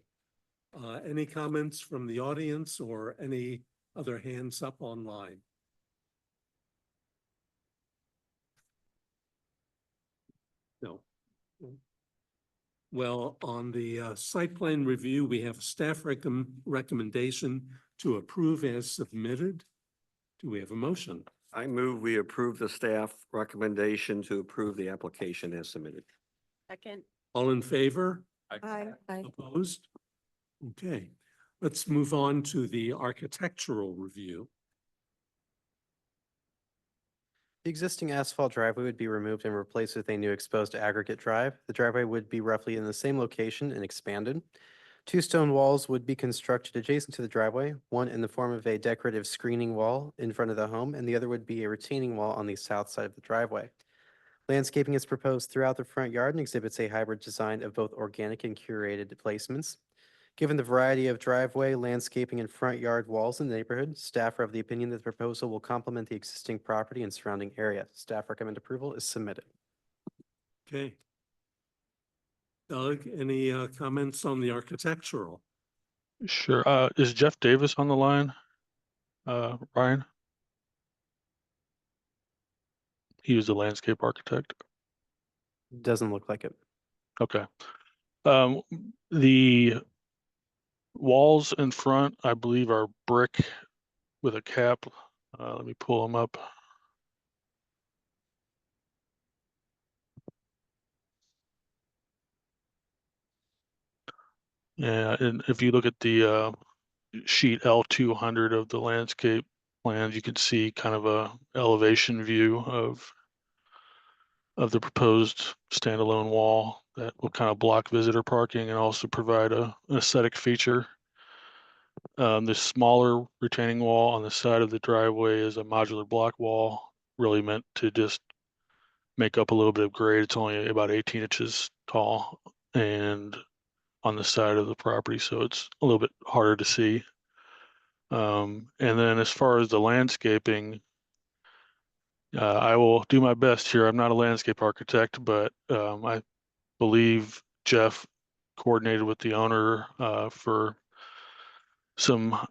Any comments from the audience or any other hands up online? No. Well, on the site plan review, we have staff recommendation to approve as submitted. Do we have a motion? I move we approve the staff recommendation to approve the application as submitted. Second. All in favor? Aye. Opposed? Okay, let's move on to the architectural review. The existing asphalt driveway would be removed and replaced with a new exposed aggregate drive. The driveway would be roughly in the same location and expanded. Two stone walls would be constructed adjacent to the driveway, one in the form of a decorative screening wall in front of the home, and the other would be a retaining wall on the south side of the driveway. Landscaping is proposed throughout the front yard and exhibits a hybrid design of both organic and curated placements. Given the variety of driveway, landscaping, and front yard walls in the neighborhood, staff are of the opinion that the proposal will complement the existing property and surrounding area. Staff recommend approval is submitted. Okay. Doug, any comments on the architectural? Sure. Is Jeff Davis on the line? Ryan? He was the landscape architect. Doesn't look like it. Okay. The walls in front, I believe, are brick with a cap. Let me pull them up. Yeah, and if you look at the sheet L200 of the landscape plans, you can see kind of a elevation view of the proposed standalone wall that will kind of block visitor parking and also provide an aesthetic feature. This smaller retaining wall on the side of the driveway is a modular block wall, really meant to just make up a little bit of grade. It's only about 18 inches tall and on the side of the property, so it's a little bit harder to see. And then as far as the landscaping, I will do my best here. I'm not a landscape architect, but I believe Jeff coordinated with the owner for some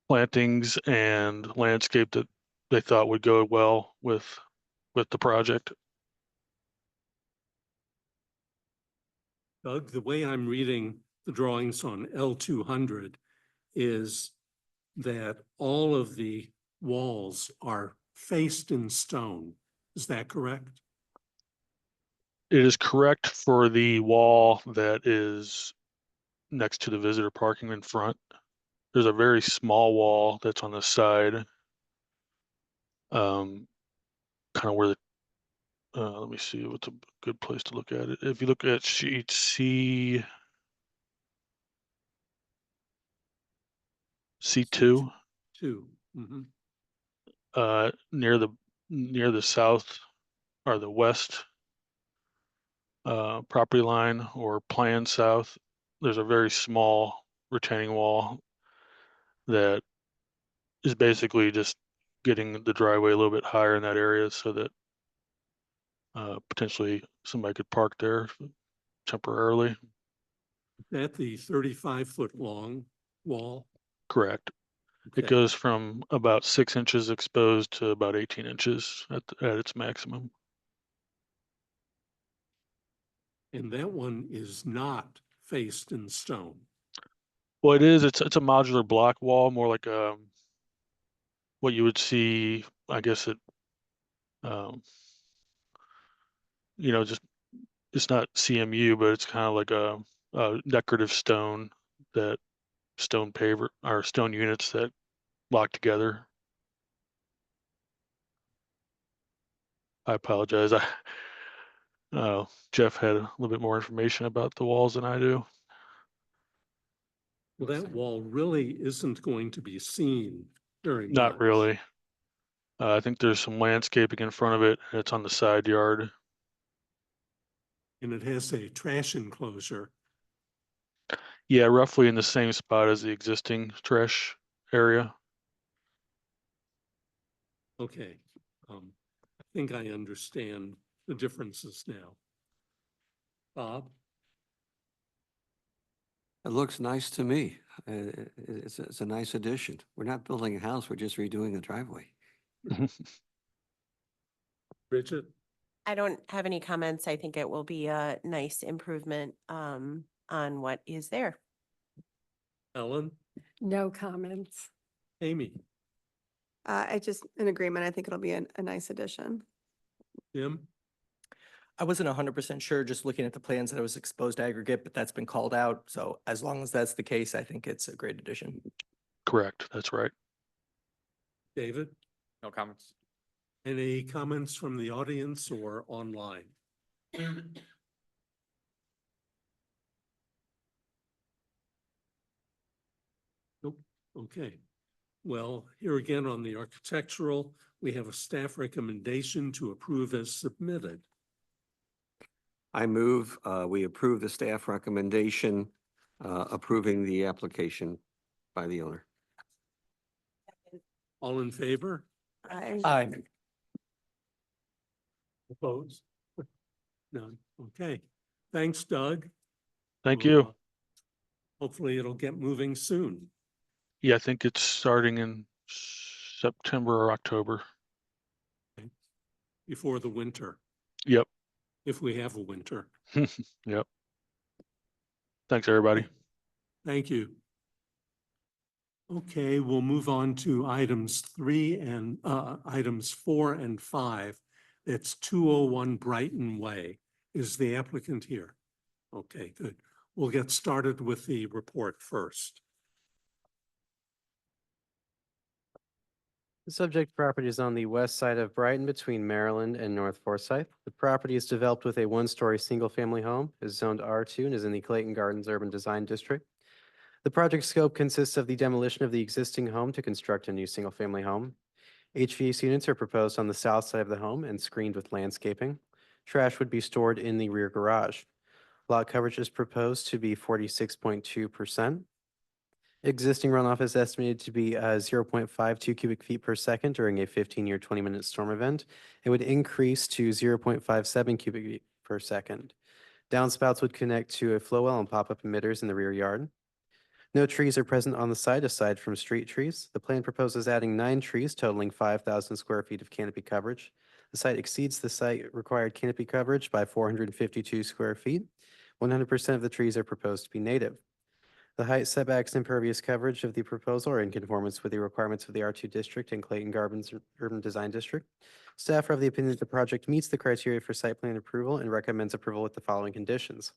plantings and landscape that they thought would go well with the project. Doug, the way I'm reading the drawings on L200 is that all of the walls are faced in stone. Is that correct? It is correct for the wall that is next to the visitor parking in front. There's a very small wall that's on the side, kind of where the, let me see what's a good place to look at it. If you look at sheet C2, Two. near the south or the west property line or plan south, there's a very small retaining wall that is basically just getting the driveway a little bit higher in that area so that potentially somebody could park there temporarily. That the 35-foot long wall? Correct. It Okay. goes from about 6 inches exposed to about 18 inches at its maximum. And that one is not faced in stone. Well, it is. It's a modular block wall, more like what you would see, I guess it, just it's not CMU, but it's kind of like a decorative stone paver or stone units that lock together. I apologize. Jeff had a little bit more information about the walls than I do. Well, that wall really isn't going to be seen very much. Not really. I think there's some landscaping in front of it, and it's on the side yard. And it has a trash enclosure. Yeah, roughly in the same spot as the existing trash area. Okay, I think I understand the differences now. Bob? It looks nice to me. It's a nice addition. We're not building a house, we're just redoing a driveway. Bridget? I don't have any comments. I think it will be a nice improvement on what is there. Ellen? No comments. Amy? I just, in agreement, I think it'll be a nice addition. Jim? I wasn't 100% sure, just looking at the plans that it was exposed aggregate, but that's been called out. So as long as that's the case, I think it's a great addition. Correct, that's right. David? No comments. Any comments from the audience or online? Nope. Okay. Well, here again on the architectural, we have a staff recommendation to approve as submitted. I move, we approve the staff recommendation, approving the application by the owner. All in favor? Aye. Opposed? None. Okay. Thanks, Doug. Thank We'll, you. Hopefully it'll get moving soon. Yeah, I think it's starting in September or October. Before the winter, Yep, if we have a winter. yep. Thanks, everybody. Thank you. Okay, we'll move on to items 4 and 5. It's 201 Brighton Way. Is the applicant here? Okay, good. We'll get started with the report first. The subject property is on the west side of Brighton between Maryland and North Forsyth. The property is developed with a one-story single-family home, is zoned R2 and is in the Clayton Gardens Urban Design District. The project scope consists of the demolition of the existing home to construct a new single-family home. HVAC units are proposed on the south side of the home and screened with landscaping. Trash would be stored in the rear garage. Lot coverage is proposed to be 46.2%. Existing runoff is estimated to be 0.52 cubic feet per second during a 15-year, 20-minute storm event. It would increase to 0.57 cubic feet per second. Downspouts would connect to a flow well and pop-up emitters in the rear yard. No trees are present on the site aside from street trees. The plan proposes adding 9 trees totaling 5,000 square feet of canopy coverage. The site exceeds the site required canopy coverage by 452 square feet. 100% of the trees are proposed to be native. The height, setbacks, and impervious coverage of the proposal are in conformance with the requirements of the R2 district and Clayton Gardens Urban Design District. Staff are of the opinion that the project meets the criteria for site plan approval and recommends approval with the following conditions.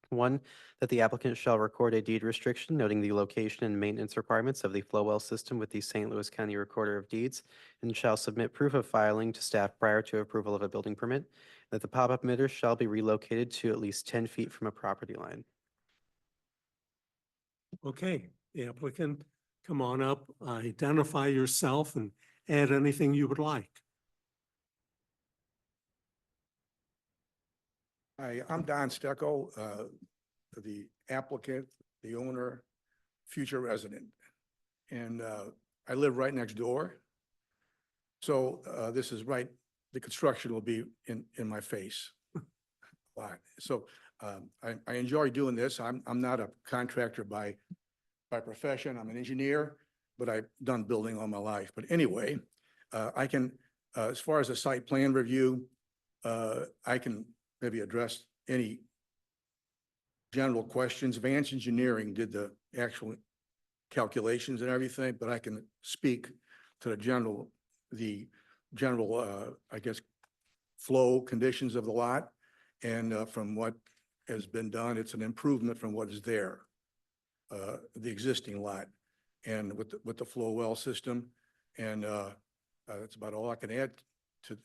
1, that the applicant shall record a deed restriction noting the location and maintenance requirements of the flow well system with the St. Louis County Recorder of Deeds and shall submit proof of filing to staff prior to approval of a building permit. That the pop-up emitter shall be relocated to at least 10 feet from a property line. Okay, the applicant, come on up, identify yourself and add anything you would like. Hi, I'm Don Stecco, the applicant, the owner, future resident. And I live right next door. So this is right, the construction will be in my face. a lot. So I enjoy doing this. I'm not a contractor by profession. I'm an engineer, but I've done building all my life. But anyway, I can, as far as a site plan review, I can maybe address any general questions. Vance Engineering did the actual calculations and everything, but I can speak to the general, I guess, flow conditions of the lot. And from what has been done, it's an improvement from what is there, the existing lot, and with the flow well system. And that's about all I can add to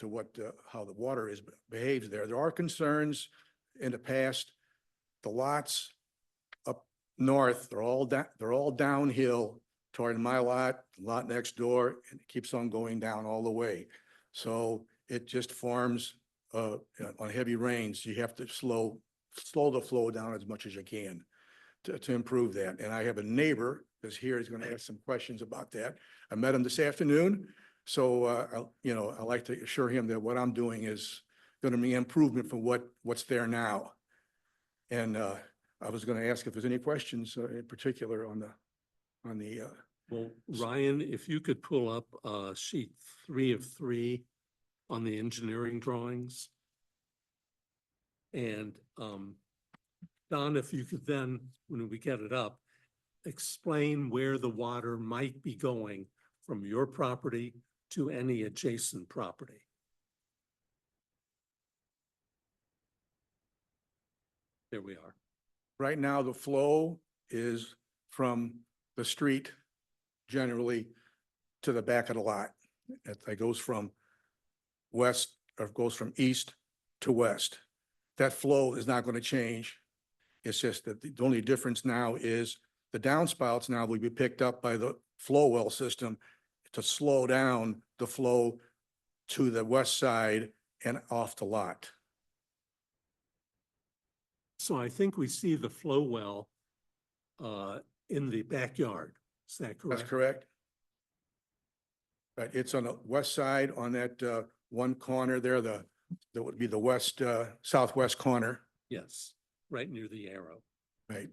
what how the water behaves there. There are concerns in the past. The lots up north, they're all downhill toward my lot next door, and it keeps on going down all the way. So it just forms on heavy rains. You have to slow the flow down as much as you can. to improve that. And I have a neighbor that's here, he's gonna ask some questions about that. I met him this afternoon, so, I like to assure him that what I'm doing is gonna be improvement from what's there now. And, I was gonna ask if there's any questions in particular on the, Well, Ryan, if you could pull up sheet 3 of 3 on the engineering drawings. And Don, if you could then, when we get it up, explain where the water might be going from your property to any adjacent property. There we are. right now, the flow is from the street generally to the back of the lot. It goes from west, or goes from east to west. That flow is not going to change. It's just that the only difference now is the downspouts now will be picked up by the flow well system to slow down the flow to the west side and off the lot. So I think we see the flow well in the backyard. Is that correct? That's correct. Right, it's on the west side on that one corner there, that would be the west, southwest corner, Yes, right near the arrow. right?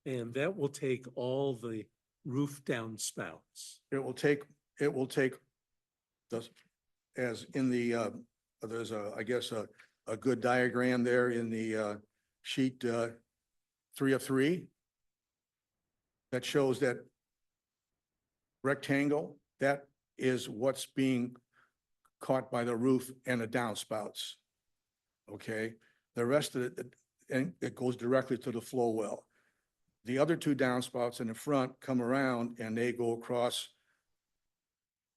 And that will take all the roof downspouts. It will take the, as in the, there's I guess, a good diagram there in the sheet 3 of 3 that shows that rectangle, that is what's being caught by the roof and the downspouts. Okay, the rest of it, and it goes directly to the flow well. The other 2 downspouts in the front come around and they go across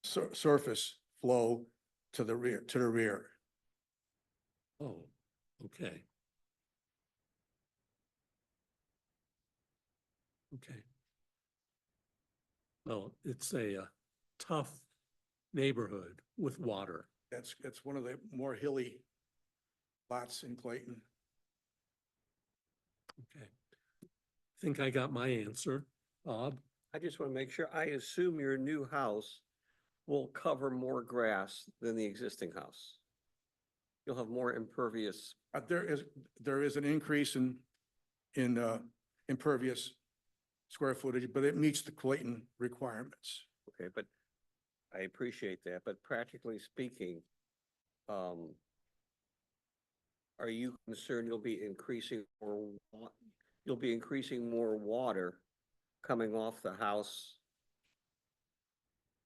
surface flow to the rear. Oh, okay. Okay. Well, it's a tough neighborhood with water. It's one of the more hilly lots in Clayton. Okay. I think I got my answer. Bob? I just want to make sure, I assume your new house will cover more grass than the existing house. You'll have more impervious. There is an increase in impervious square footage, but it meets the Clayton requirements. Okay, but I appreciate that, but practically speaking, are you concerned you'll be increasing more water coming off the house?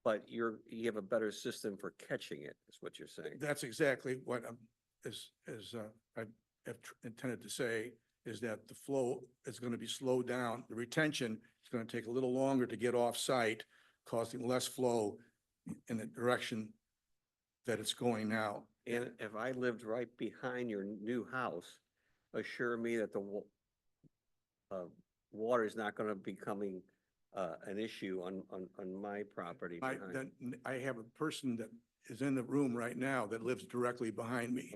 But you have a better system for catching it, is what you're saying. That's exactly what I have intended to say, is that the flow is going to be slowed down. The retention is going to take a little longer to get off site, causing less flow in the direction that it's going now. And if I lived right behind your new house, assure me that the water is not going to be becoming an issue on my property. I have a person that is in the room right now that lives directly behind me.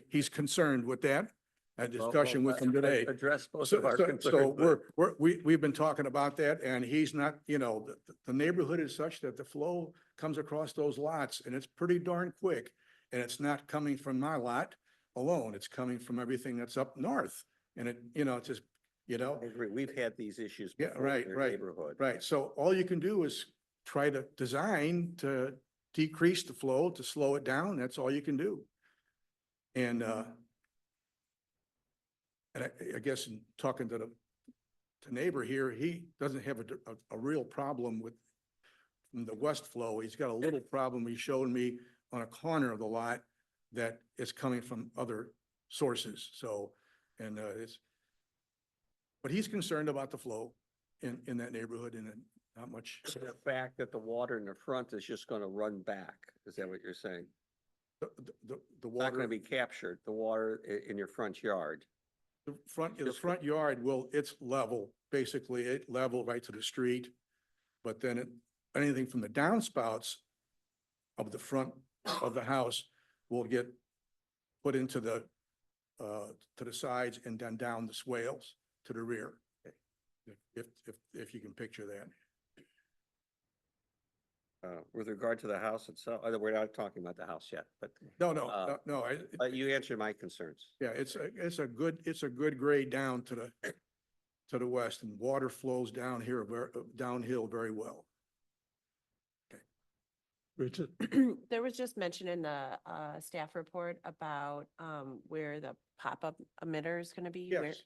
He's concerned with that. I had a discussion with him today. Address both So, of our so concerns. we've been talking about that, and he's not, the neighborhood is such that the flow comes across those lots and it's pretty darn quick. And it's not coming from my lot alone. It's coming from everything that's up north. And it's just, I agree. We've had these issues Yeah, before right, in your right, neighborhood. right. So all you can do is try to design to decrease the flow, to slow it down. That's all you can do. And I guess in talking to the neighbor here, he doesn't have a real problem with the west flow. He's got a little problem he showed me on a corner of the lot that is coming from other sources. So, and but he's concerned about the flow in that neighborhood, and not much. So the fact that the water in the front is just going to run back, is that what you're saying? The Not going to water, be captured, the water in your front yard. the front yard it's level, basically it level right to the street. But then anything from the downspouts of the front of the house will get put into to the sides and then down the swales to the rear. if you can picture that. With regard to the house itself, we're not talking about the house yet, but, No, no, Uh, no, but you answered my concerns. yeah, it's a good grade down to the west, and water flows down here, downhill very well. Richard? There was just mention in the staff report about where the pop-up emitter is gonna be. Where- Yes,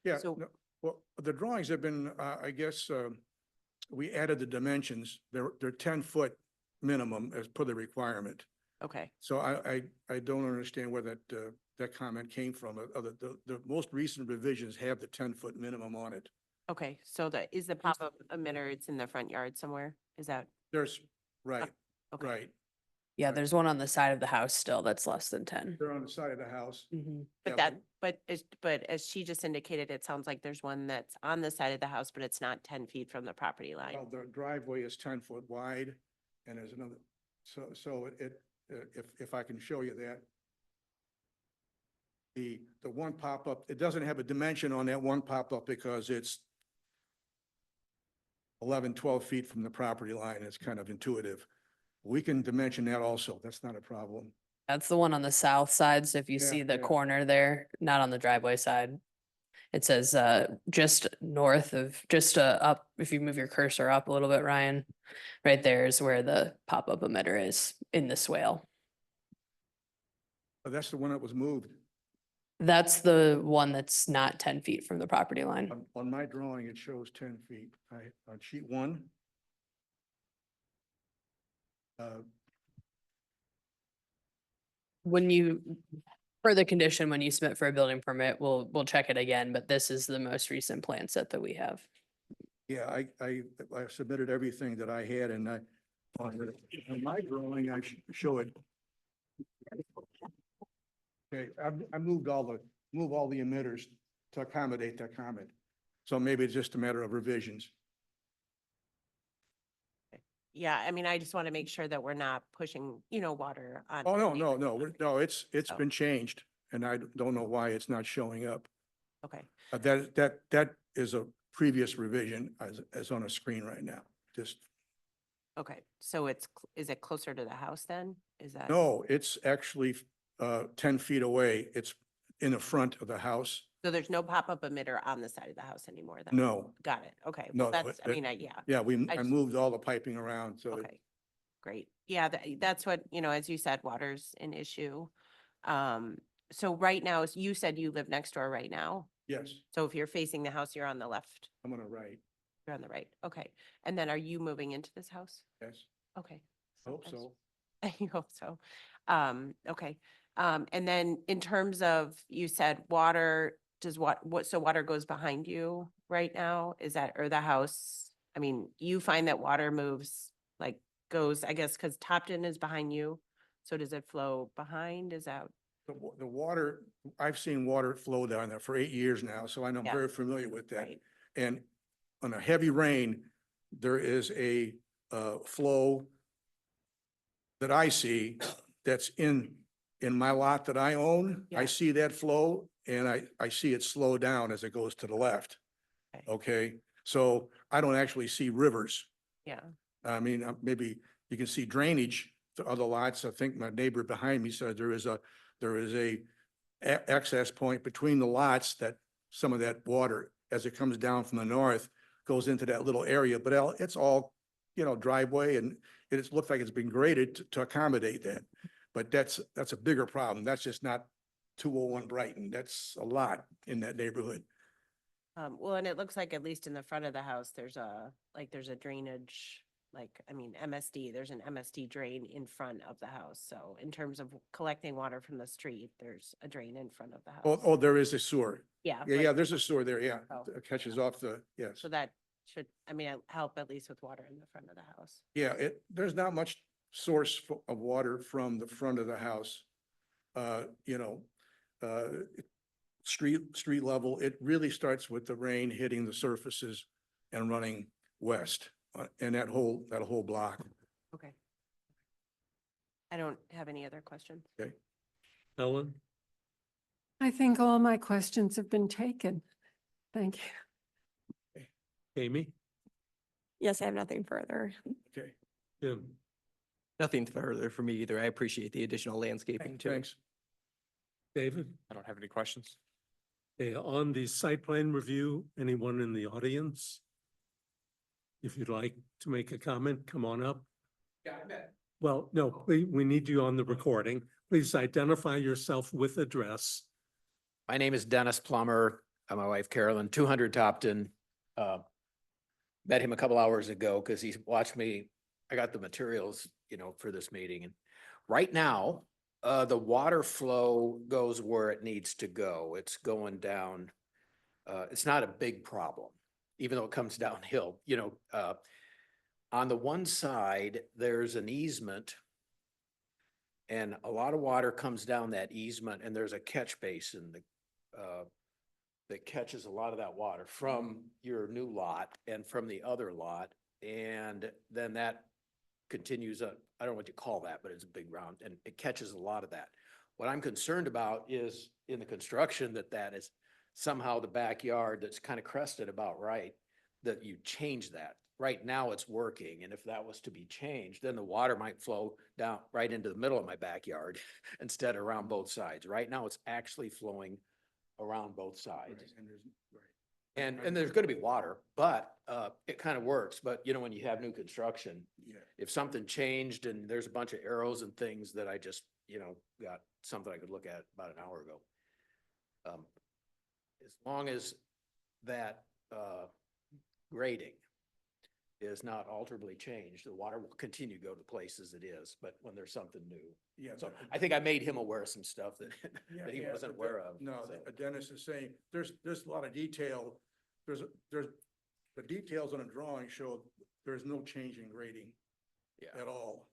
yeah, So- no, well, the drawings have been, I guess, we added the dimensions. They're 10-foot minimum as per the requirement. Okay, So I don't understand where that comment came from. The most recent revisions have the 10-foot minimum on it. okay, so is the pop-up emitter, it's in the front yard somewhere? Is that, There's, right, okay. right. Yeah, there's one on the side of the house still that's less than 10. They're on the side of the house. Mhm. But Yeah, but as she just indicated, it sounds like there's one that's on the side of the house, but it's not 10 feet from the property line. Well, the driveway is 10-foot wide, and there's another, so if I can show you that. The one pop-up, it doesn't have a dimension on that one pop-up because it's 11, 12 feet from the property line. It's kind of intuitive. We can dimension that also. That's not a problem. That's the one on the south side. So if you Yeah, see the yeah. corner there, not on the driveway side. It says just north of, just up, if you move your cursor up a little bit, Ryan, right there is where the pop-up emitter is in the swale. But that's the one that was moved. That's the one that's not 10 feet from the property line. On my drawing, it shows 10 feet. On sheet one. When you, for the condition, when you submit for a building permit, we'll check it again, but this is the most recent plan set that we have. Yeah, I submitted everything that I had, and on my drawing, I show it. Okay, I moved all the emitters to accommodate that comment. So maybe it's just a matter of revisions. Yeah, I mean, I just want to make sure that we're not pushing, water on. Oh, no, the no, neighbors. no, no, it's Oh. been changed, and I don't know why it's not showing up. Okay, That is a previous revision as on a screen right now. Just, okay. So is it closer to the house then? Is that? no, it's actually 10 feet away. It's in the front of the house. So there's no pop-up emitter on the side of the house anymore then? No, Got it. Okay. No, Well, no, that's, yeah. yeah, I I just- moved all the piping around, so. Okay, great. Yeah, that's what, as you said, water's an issue. So right now, you said you live next door right now. Yes, So if you're facing the house, you're on the left, I'm gonna write, you're on the right. Okay. And then are you moving into this house? yes, Okay. hope that's- so. I hope so. Okay. And then in terms of, you said water, so water goes behind you right now? Is that, or the house? I mean, you find that water moves, like goes, I guess, because Topton is behind you. So does it flow behind? Is that, The water, I've seen water flow down there for 8 years now, so I know I'm Yeah. very familiar with that. right? And on a heavy rain, there is a flow that I see that's in my lot that I own. Yeah. I see that flow, and I see it slow down as it goes to the left. Okay. Okay, so I don't actually see rivers. Yeah. I mean, maybe you can see drainage to other lots. I think my neighbor behind me said there is a access point between the lots that some of that water, as it comes down from the north, goes into that little area, but it's all, driveway, and it looks like it's been graded to accommodate that. But that's a bigger problem. That's just not 201 Brighton. That's a lot in that neighborhood. Well, and it looks like at least in the front of the house, there's a drainage, MSD, there's an MSD drain in front of the house. So in terms of collecting water from the street, there's a drain in front of the house. Oh, there is a sewer. Yeah. Yeah, but- there's a sewer there, yeah. Oh, It catches off yes. So that should, help at least with water in the front of the house. Yeah, there's not much source of water from the front of the house. Street level, it really starts with the rain hitting the surfaces and running west, and that whole block. Okay. I don't have any other questions. Ellen? I think all my questions have been taken. Thank you. Amy? Yes, I have nothing further. Okay, Jim? Nothing further for me either. I appreciate the additional landscaping too. thanks. David? I don't have any questions. Okay, on the site plan review, anyone in the audience? If you'd like to make a comment, come on up. Yeah, I bet. Well, no, we need you on the recording. Please identify yourself with address. My name is Dennis Plummer. My wife Carolyn, 200 Topton. Met him a couple hours ago because he watched me. I got the materials, for this meeting. And right now, the water flow goes where it needs to go. It's going down. It's not a big problem, even though it comes downhill. On the one side, there's an easement. And a lot of water comes down that easement, and there's a catch basin that catches a lot of that water from your new lot and from the other lot. And then that continues up. I don't know what you call that, but it's a big round, and it catches a lot of that. What I'm concerned about is in the construction that is somehow the backyard that's kind of crested about right, that you change that. Right now it's working, and if that was to be changed, then the water might flow down right into the middle of my backyard instead of around both sides. Right now it's actually flowing around both sides. Right, and there's, right. And there's gonna be water, but it kind of works. But when you have new construction, Yeah. if something changed and there's a bunch of arrows and things that I just, got something I could look at about an hour ago. As long as that grading is not alterably changed, the water will continue to go to places it is, but when there's something new. Yeah. So I think I made him aware of some stuff that, Yeah, that he yeah, wasn't but aware of. No, so. Dennis is saying, there's a lot of detail. There's, the details on a drawing show there's no change in grading Yeah. at all.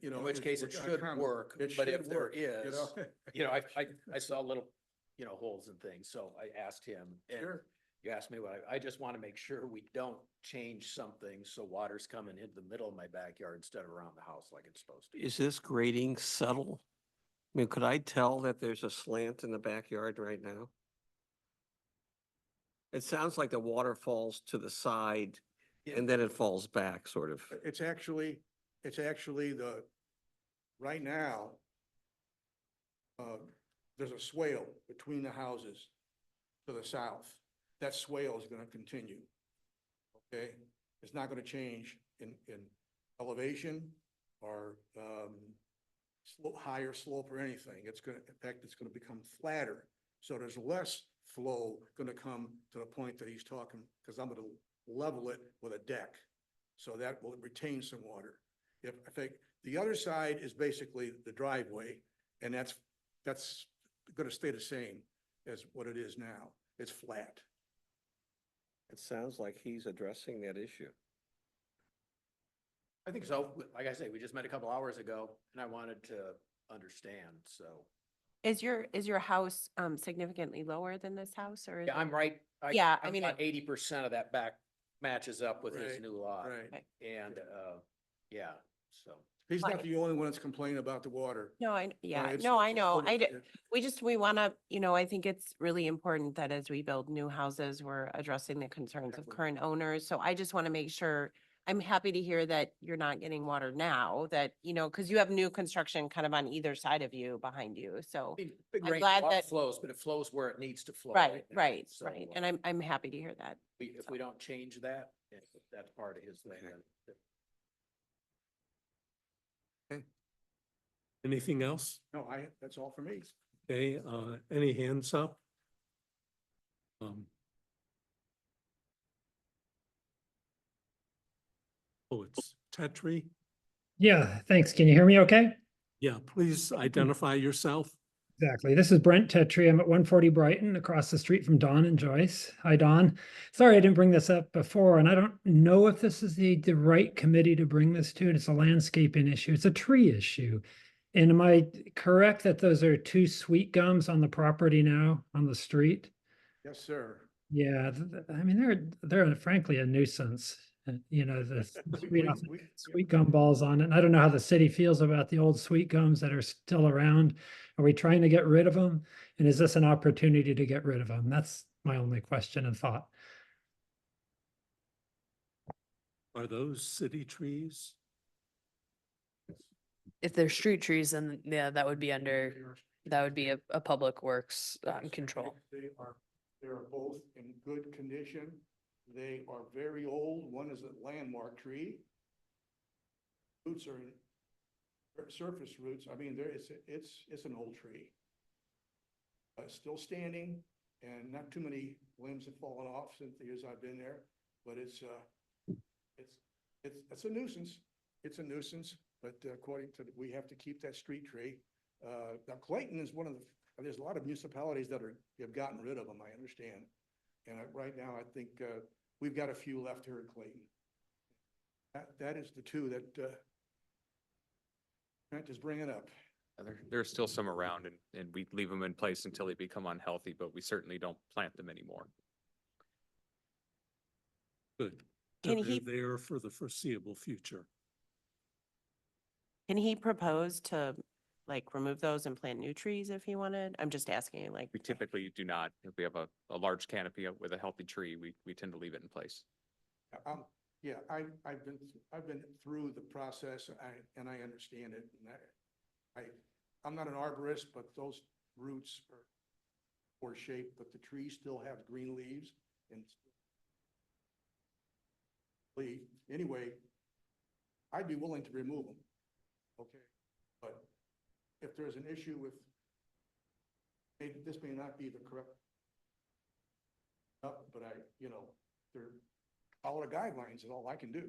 In which case it should work, It but should if there work, is, I saw little, holes and things, so I asked him. And Sure. you asked me what I just want to make sure we don't change something so water's coming into the middle of my backyard instead of around the house like it's supposed to. Is this grading subtle? I mean, could I tell that there's a slant in the backyard right now? It sounds like the water falls to the side and then it falls back, sort of. It's actually right now, there's a swale between the houses to the south. That swale is gonna continue. Okay, it's not gonna change in elevation or higher slope or anything. It's gonna, in fact, it's gonna become flatter. So there's less flow gonna come to the point that he's talking, because I'm gonna level it with a deck. So that will retain some water. If I think the other side is basically the driveway, and that's gonna stay the same as what it is now. It's flat. It sounds like he's addressing that issue. I think so. Like I say, we just met a couple hours ago and I wanted to understand, so. Is your house significantly lower than this house, or? is Yeah, it- I'm right. Yeah, I I'm mean, about 80% of that back matches up with his Right, new lot. right. Okay. And, yeah, so. He's not the only one that's complaining about the water. No, it's- no, I know. it's- We want to, I think it's really important that as we build new houses, we're addressing the concerns of Exactly. current owners. So I just want to make sure, I'm happy to hear that you're not getting water now, that, because you have new construction kind of on either side of you, behind you. So, I mean, big I'm rain, glad water that- flows, but it flows where it needs to flow. right, now. right, So, right. And I'm happy to hear that. if we don't change that, if that's part of his thing, then. Anything else? No, that's all for me. Okay, any hands up? Oh, it's Tetri. Yeah, thanks. Can you hear me okay? Yeah, please identify yourself. Exactly. This is Brent Tetri. I'm at 140 Brighton, across the street from Don and Joyce. Hi, Don. Sorry, I didn't bring this up before, and I don't know if this is the right committee to bring this to. It's a landscaping issue. It's a tree issue. And am I correct that those are two sweet gums on the property now on the street? Yes, sir. Yeah, I mean, they're frankly a nuisance. The sweet gum balls on it. And I don't know how the city feels about the old sweet gums that are still around. Are we trying to get rid of them? And is this an opportunity to get rid of them? That's my only question and thought. Are those city trees? If they're street trees, then yeah, that would be under, that would be a public works control. They are both in good condition. They are very old. One is a landmark tree. Roots are surface roots. I mean, it's an old tree. Still standing, and not too many limbs have fallen off since the years I've been there, but it's a nuisance. It's a nuisance, but according to, we have to keep that street tree. Now Clayton is one of the, there's a lot of municipalities that have gotten rid of them, I understand. And right now, I think we've got a few left here in Clayton. That is the two that Trent is bringing up. There's still some around and we leave them in place until they become unhealthy, but we certainly don't plant them anymore. Good. Can They're he- there for the foreseeable future. Can he propose to like remove those and plant new trees if he wanted? I'm just asking, like, We typically do not. If we have a large canopy with a healthy tree, we tend to leave it in place. Yeah, I've been through the process, and I understand it. And I'm not an arborist, but those roots are poor shape, but the trees still have green leaves and anyway, I'd be willing to remove them. Okay, but if there's an issue with, this may not be the correct, but they're follow the guidelines is all I can do.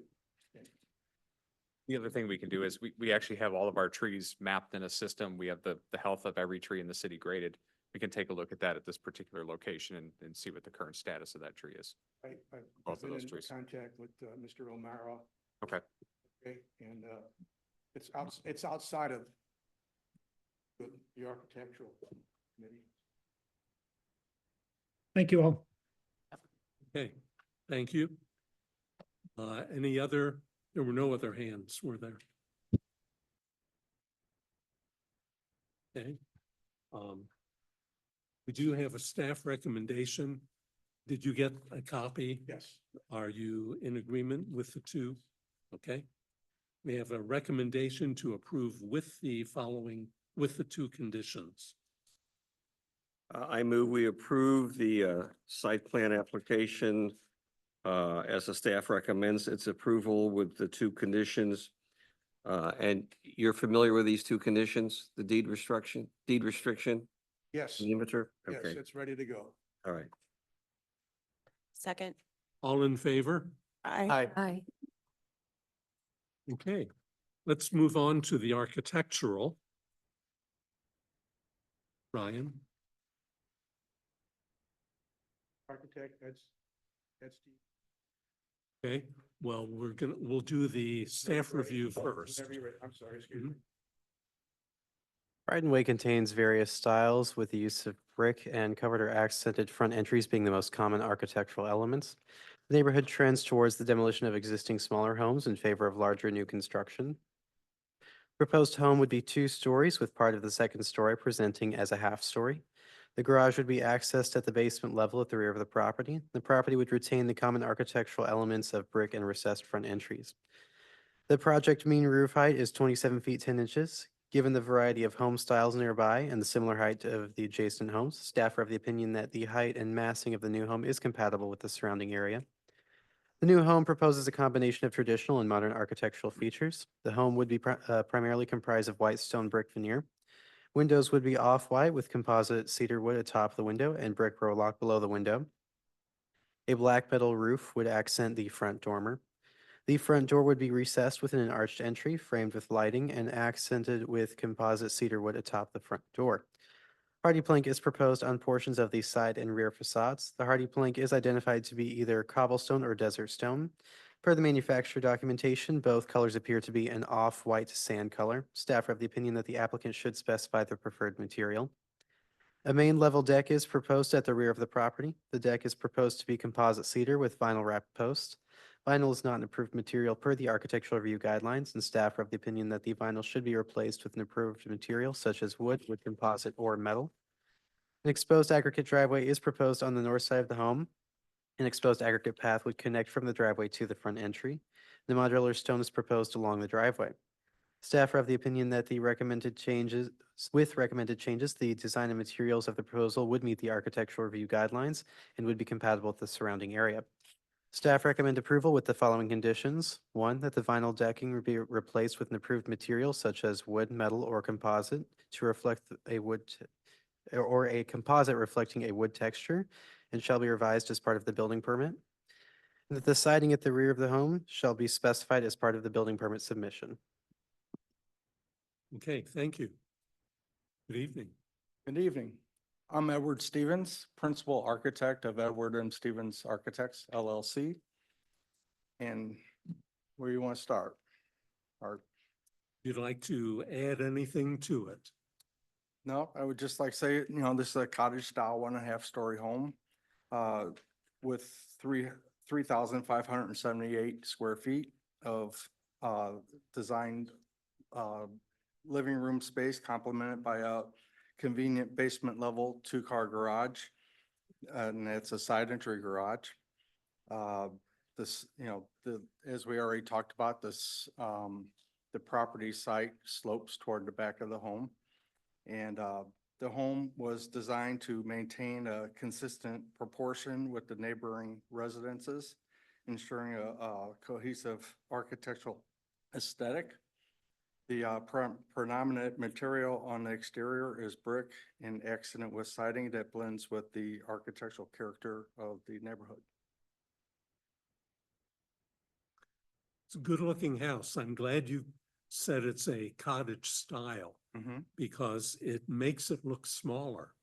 The other thing we can do is we actually have all of our trees mapped in a system. We have the health of every tree in the city graded. We can take a look at that at this particular location and see what the current status of that tree is. I've Both of been those in trees. contact with Mr. O'Mara. Okay. Okay, and it's outside of the architectural committee. Thank you all. Okay, thank you. Any other, there were no other hands, were there? Okay. We do have a staff recommendation. Did you get a copy? Yes. Are you in agreement with the two? Okay. We have a recommendation to approve with the following, with the two conditions. I move we approve the site plan application as the staff recommends its approval with the two conditions. And you're familiar with these two conditions, the deed restriction? Yes, Limiter? yes, Okay, it's ready to go. all right. second. All in favor? Aye. Aye. Okay, let's move on to the architectural. Ryan, Architect, that's okay, well, we'll do the staff review first. whenever you're ready. I'm sorry, excuse me. Brighton Way contains various styles with the use of brick and covered or accented front entries being the most common architectural elements. The neighborhood trends towards the demolition of existing smaller homes in favor of larger new construction. Proposed home would be 2 stories with part of the second story presenting as a half story. The garage would be accessed at the basement level at the rear of the property. The property would retain the common architectural elements of brick and recessed front entries. The project mean roof height is 27 feet 10 inches. Given the variety of home styles nearby and the similar height of the adjacent homes, staff are of the opinion that the height and massing of the new home is compatible with the surrounding area. The new home proposes a combination of traditional and modern architectural features. The home would be primarily comprised of white stone brick veneer. Windows would be off-white with composite cedar wood atop the window and brick rowlock below the window. A black metal roof would accent the front dormer. The front door would be recessed within an arched entry framed with lighting and accented with composite cedar wood atop the front door. Hardy plank is proposed on portions of the side and rear facades. The hardy plank is identified to be either cobblestone or desert stone. Per the manufacturer documentation, both colors appear to be an off-white sand color. Staff are of the opinion that the applicant should specify the preferred material. A main level deck is proposed at the rear of the property. The deck is proposed to be composite cedar with vinyl wrapped posts. Vinyl is not an approved material per the architectural review guidelines, and staff are of the opinion that the vinyl should be replaced with an approved material such as wood, composite, or metal. An exposed aggregate driveway is proposed on the north side of the home. An exposed aggregate path would connect from the driveway to the front entry. The modular stone is proposed along the driveway. Staff are of the opinion that the recommended changes, the design and materials of the proposal would meet the architectural review guidelines and would be compatible with the surrounding area. Staff recommend approval with the following conditions. One, that the vinyl decking would be replaced with an approved material such as wood, metal, or composite to reflect a or a composite reflecting a wood texture and shall be revised as part of the building permit. And that the siding at the rear of the home shall be specified as part of the building permit submission. Okay, thank you. Good evening. Good evening. I'm Edward Stevens, Principal Architect of Edward M. Stevens Architects LLC. And where you want to start? Or, You'd like to add anything to it? no, I would just like to say, this is a cottage style 1.5-story home with 3,578 square feet of designed living room space, complemented by a convenient basement level 2-car garage. And it's a side entry garage. This, as we already talked about, this, the property site slopes toward the back of the home. And the home was designed to maintain a consistent proportion with the neighboring residences, ensuring a cohesive architectural aesthetic. The predominant material on the exterior is brick and accent with siding that blends with the architectural character of the neighborhood. It's a good looking house. I'm glad you said it's a cottage style because it makes it look smaller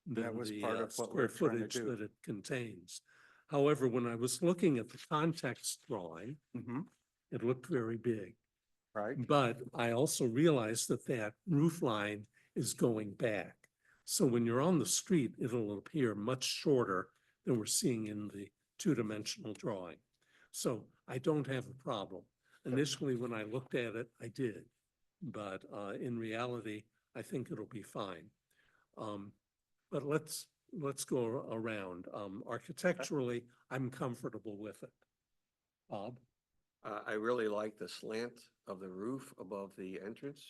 That than was the part of what square we're trying to footage do. that it contains. However, when I was looking at the context drawing, it looked very big. Right. But I also realized that that roof line is going back. So when you're on the street, it'll appear much shorter than we're seeing in the two-dimensional drawing. So I don't have a problem. Initially, when I looked at it, I did. But in reality, I think it'll be fine. But let's go around. Architecturally, I'm comfortable with it. Bob? I really like the slant of the roof above the entrance.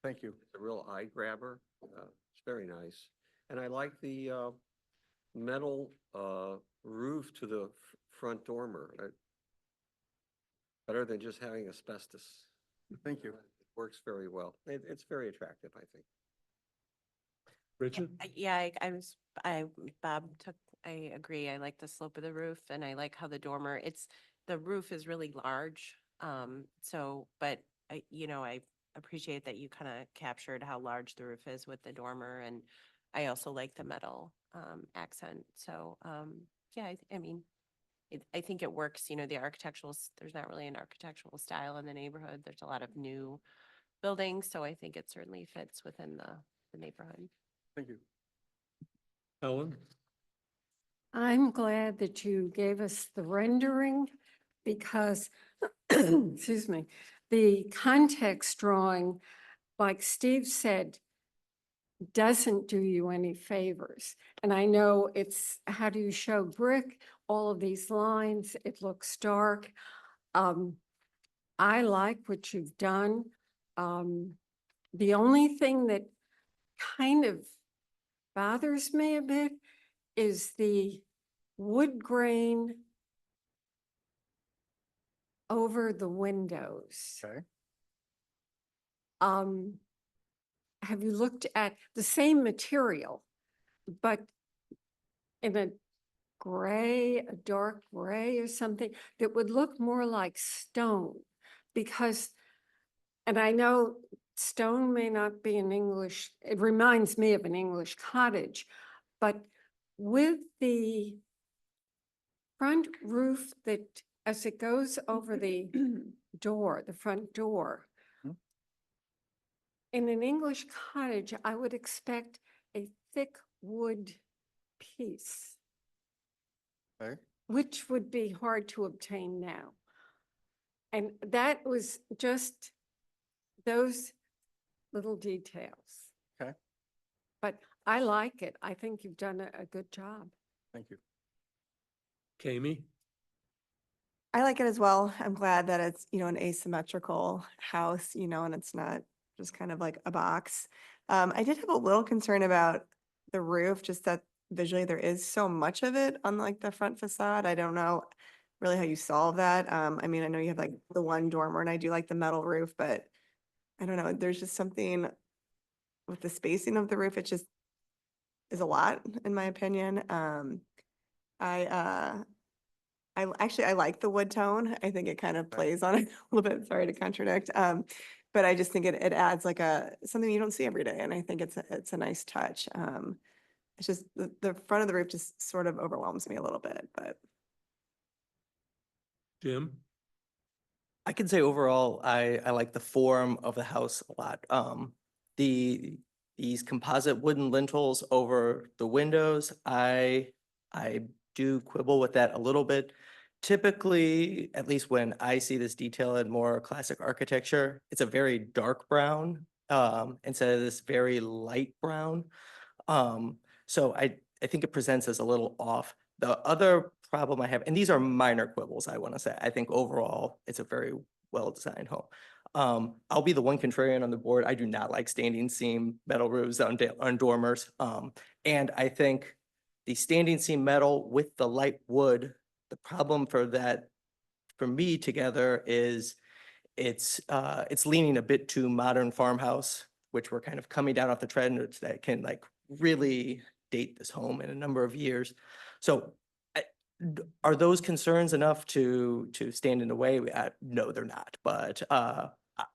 Thank you. It's a real eye grabber. It's very nice. And I like the metal roof to the front dormer. Better than just having asbestos. Thank you. It works very well. It's very attractive, I think. Bridget? Yeah, I agree. I like the slope of the roof and I like how the dormer, the roof is really large. But I appreciate that you kind of captured how large the roof is with the dormer, and I also like the metal accent. So, yeah, I think it works, there's not really an architectural style in the neighborhood. There's a lot of new buildings, so I think it certainly fits within the neighborhood. Thank you. Ellen? I'm glad that you gave us the rendering because, excuse me, the context drawing, like Steve said, doesn't do you any favors. And I know it's, how do you show brick? All of these lines, it looks dark. I like what you've done. The only thing that kind of bothers me a bit is the wood grain over the windows. Okay. Have you looked at the same material, but in a gray, a dark gray or something that would look more like stone? Because, and I know stone may not be an English, it reminds me of an English cottage, but with the front roof that, as it goes over the door, the front door, in an English cottage, I would expect a thick wood piece, Okay. which would be hard to obtain now. And that was just those little details. Okay. But I like it. I think you've done a good job. Thank you. Kami? I like it as well. I'm glad that it's, an asymmetrical house, and it's not just kind of like a box. I did have a little concern about the roof, just that visually there is so much of it on like the front facade. I don't know really how you solve that. I mean, I know you have like the one dormer and I do like the metal roof, but I don't know, there's just something with the spacing of the roof. It just is a lot, in my opinion. I like the wood tone. I think it kind of plays on it a little bit. Sorry to contradict. But I just think it adds like something you don't see every day. And I think it's a nice touch. It's just the front of the roof just sort of overwhelms me a little bit, but. Jim? I can say overall, I like the form of the house a lot. These composite wooden lintels over the windows, I do quibble with that a little bit. Typically, at least when I see this detail in more classic architecture, it's a very dark brown instead of this very light brown. So I think it presents as a little off. The other problem I have, and these are minor quibbles, I want to say, I think overall it's a very well-designed home. I'll be the one contrarian on the board. I do not like standing seam metal roofs on dormers. And I think the standing seam metal with the light wood, the problem for that, for me together is it's leaning a bit too modern farmhouse, which we're kind of coming down off the trend that can like really date this home in a number of years. So are those concerns enough to stand in the way? No, they're not. But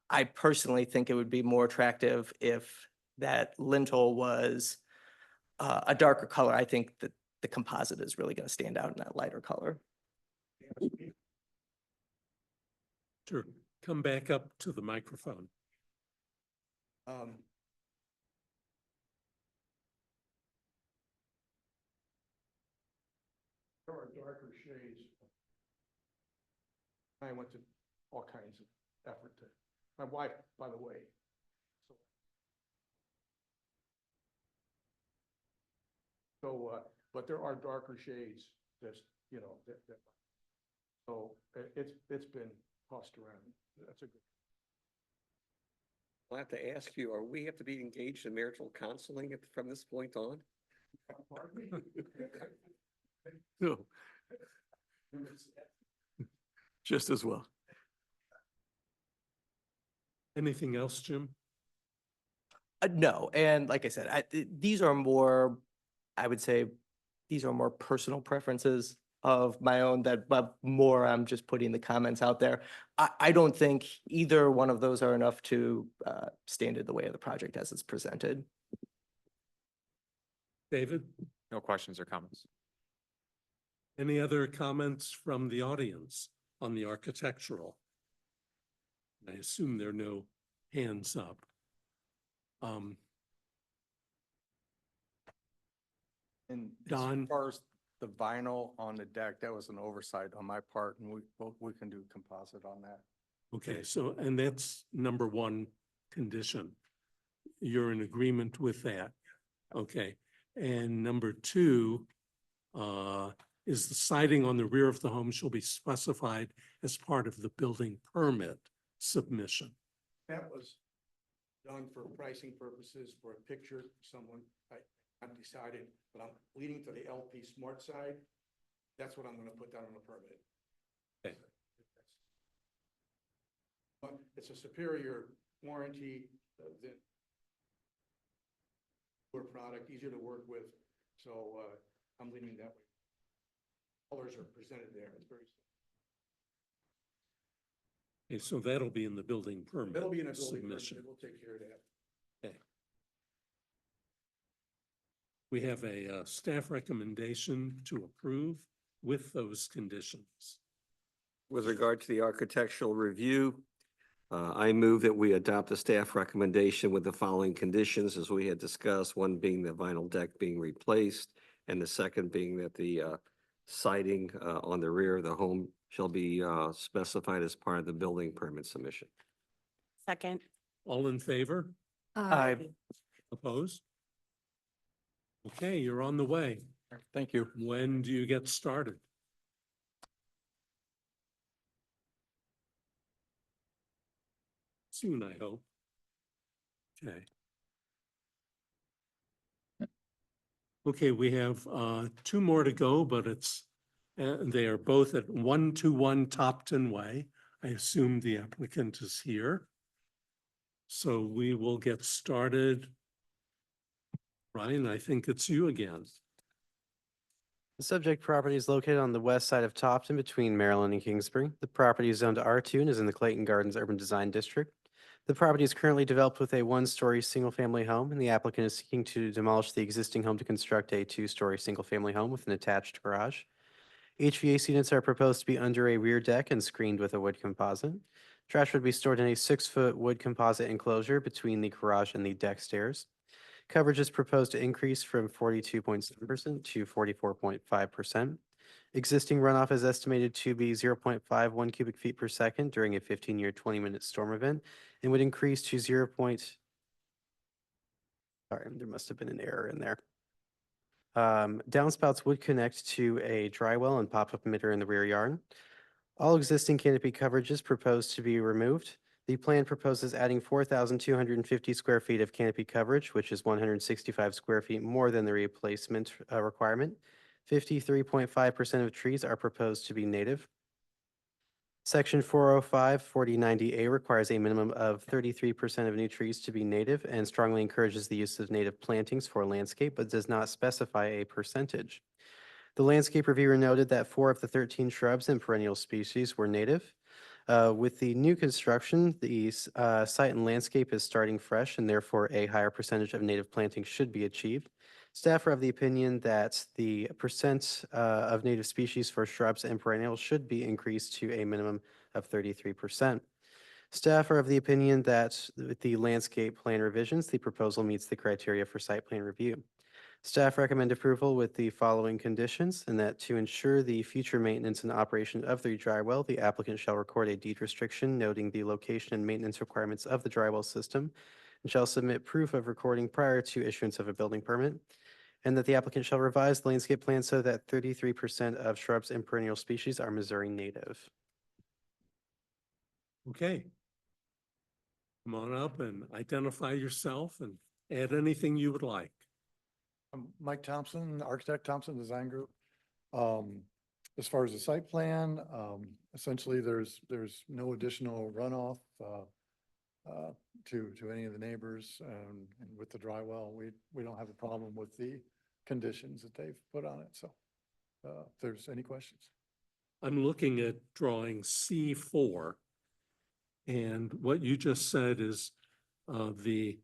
I personally think it would be more attractive if that lintel was a darker color. I think that the composite is really going to stand out in that lighter color. Sure. Come back up to the microphone. There are darker shades. I went to all kinds of effort to, my wife, by the way. But there are darker shades that, so it's been tossed around. That's a good. I'll have to ask you, are we have to be engaged in marital counseling from this point on? No. Just as well. Anything else, Jim? No, and like I said, these are more, I would say, these are more personal preferences of my own that, but more I'm just putting the comments out there. I don't think either one of those are enough to stand in the way of the project as it's presented. David? No questions or comments. Any other comments from the audience on the architectural? I assume there are no hands up. And Don? as far as the vinyl on the deck, that was an oversight on my part, and we can do composite on that. Okay, so, and that's number one condition. You're in agreement with that? Okay, and number two, is the siding on the rear of the home shall be specified as part of the building permit submission. That was done for pricing purposes, for a picture, someone, I've decided, but I'm leaning to the LP Smart side. That's what I'm gonna put down on the permit. Okay. But it's a superior warranty than for product, easier to work with, so I'm leaning that way. Colors are presented there, it's very. Okay, so that'll be in the building permit It'll be in a building submission. permit, we'll take care of that. Okay. We have a staff recommendation to approve with those conditions. With regard to the architectural review, I move that we adopt a staff recommendation with the following conditions as we had discussed, one being the vinyl deck being replaced, and the second being that the siding on the rear of the home shall be specified as part of the building permit submission. Second. All in favor? I Opposed? Okay, you're on the way. Thank you. When do you get started? Soon, I hope. Okay. Okay, we have two more to go, but they are both at 121 Topton Way. I assume the applicant is here. So we will get started. Ryan, I think it's you again. The subject property is located on the west side of Topton between Maryland and Kingsbury. The property is zoned R2 and is in the Clayton Gardens Urban Design District. The property is currently developed with a one-story single-family home, and the applicant is seeking to demolish the existing home to construct a two-story single-family home with an attached garage. HVAC units are proposed to be under a rear deck and screened with a wood composite. Trash would be stored in a 6-foot wood composite enclosure between the garage and the deck stairs. Coverage is proposed to increase from 42.7% to 44.5%. Existing runoff is estimated to be 0.51 cubic feet per second during a 15-year, 20-minute storm event and would increase to sorry, there must have been an error in there. Downspouts would connect to a dry well and pop-up emitter in the rear yard. All existing canopy coverage is proposed to be removed. The plan proposes adding 4,250 square feet of canopy coverage, which is 165 square feet more than the replacement requirement. 53.5% of trees are proposed to be native. Section 405 4090A requires a minimum of 33% of new trees to be native and strongly encourages the use of native plantings for landscape, but does not specify a percentage. The landscape reviewer noted that 4 of the 13 shrubs and perennial species were native. With the new construction, the site and landscape is starting fresh, and therefore a higher percentage of native planting should be achieved. Staff are of the opinion that the percent of native species for shrubs and perennials should be increased to a minimum of 33%. Staff are of the opinion that with the landscape plan revisions, the proposal meets the criteria for site plan review. Staff recommend approval with the following conditions, and that to ensure the future maintenance and operation of the dry well, the applicant shall record a deed restriction noting the location and maintenance requirements of the dry well system, and shall submit proof of recording prior to issuance of a building permit, and that the applicant shall revise the landscape plan so that 33% of shrubs and perennial species are Missouri native. Okay. Come on up and identify yourself and add anything you would like. I'm Mike Thompson, Architect Thompson Design Group. As far as the site plan, essentially there's no additional runoff to any of the neighbors. And with the dry well, we don't have a problem with the conditions that they've put on it. So if there's any questions. I'm looking at drawing C4. And what you just said is the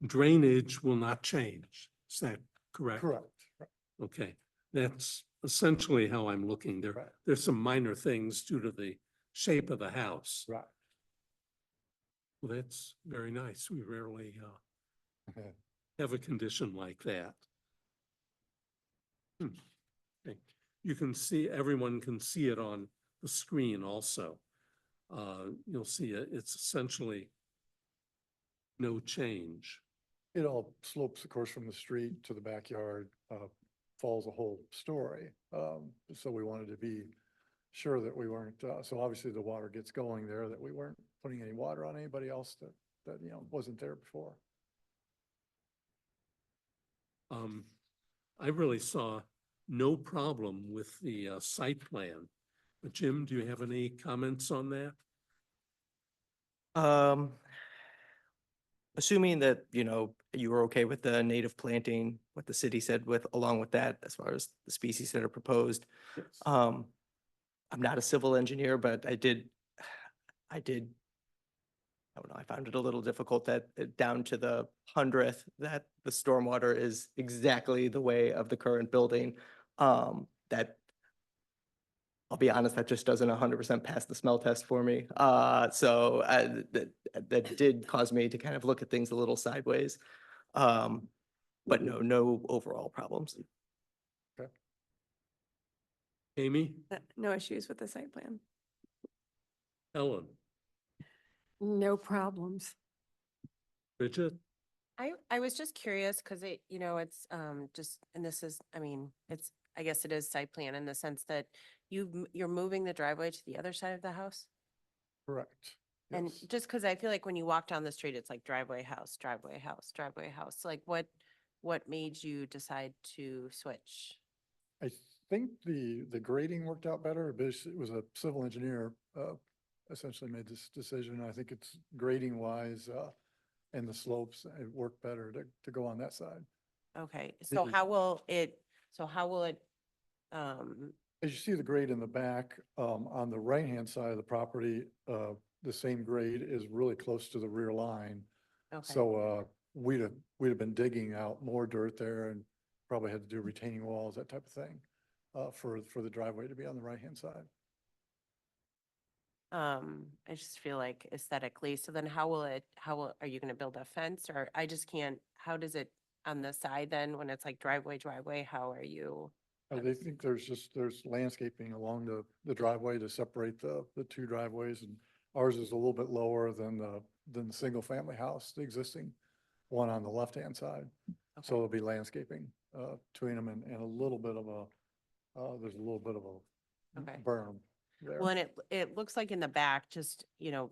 drainage will not change. Is that correct? Correct. Okay, that's essentially how I'm looking there. Right. There's some minor things due to the shape of the house. Right. Well, that's very nice. We rarely have a condition like that. Okay. You can see, everyone can see it on the screen also. You'll see it, it's essentially no change. It all slopes, of course, from the street to the backyard, falls a whole story. So we wanted to be sure that we weren't, so obviously the water gets going there, that we weren't putting any water on anybody else that wasn't there before. I really saw no problem with the site plan. But Jim, do you have any comments on that? Assuming that, you were okay with the native planting, what the city said along with that, as far as the species that are proposed. Yes. I'm not a civil engineer, but I don't know, I found it a little difficult that down to the 100th, that the stormwater is exactly the way of the current building. That, I'll be honest, that just doesn't 100% pass the smell test for me. So that did cause me to kind of look at things a little sideways. But no overall problems. Amy? No issues with the site plan. Ellen? No problems. Bridget? I was just curious because it, you know, it's just, and this is, I mean, it's, I guess it is site plan in the sense that you're moving the driveway to the other side of the house? Correct. And Yes. just because I feel like when you walk down the street, it's like driveway, house, driveway, house, driveway, house. Like what made you decide to switch? I think the grading worked out better, but it was a civil engineer, essentially made this decision. I think it's grading wise, and the slopes, it worked better to go on that side. Okay, so The- how will it, um, As you see the grade in the back, on the right-hand side of the property, the same grade is really close to the rear line. okay, So, we'd have been digging out more dirt there and probably had to do retaining walls, that type of thing, for the driveway to be on the right-hand side. I just feel like aesthetically, so then are you gonna build a fence or I just can't, how does it on the side then when it's like driveway, how are you? They think there's landscaping along the driveway to separate the two driveways, and ours is a little bit lower than the single-family house, the existing one on the left-hand side. So there'll be landscaping, between them and a little bit of there's a little bit of a Okay. berm there. Well, and it looks like in the back, just, you know,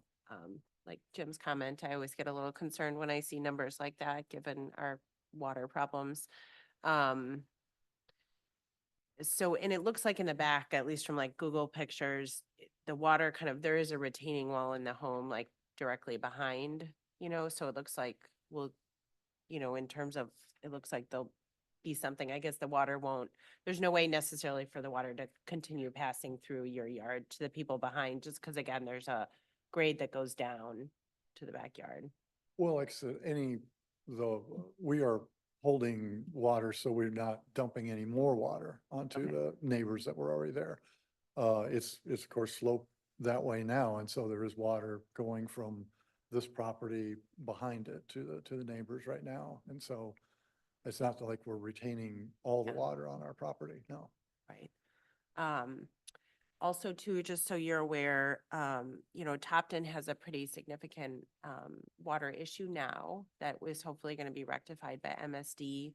like Jim's comment, I always get a little concerned when I see numbers like that, given our water problems. So, and it looks like in the back, at least from like Google pictures, the water kind of, there is a retaining wall in the home, like directly behind, you know, so it looks like, well, you know, in terms of, it looks like there'll be something, I guess the water won't, there's no way necessarily for the water to continue passing through your yard to the people behind, just because again, there's a grade that goes down to the backyard. Well, like I said, we are holding water, so we're not dumping any more water onto Okay. the neighbors that were already there. It's of course sloped that way now, and so there is water going from this property behind it to the neighbors right now. And so it's not like we're retaining all the Yeah. water on our property, no. Right. Also too, just so you're aware, you know, Topton has a pretty significant, water issue now that was hopefully going to be rectified by MSD.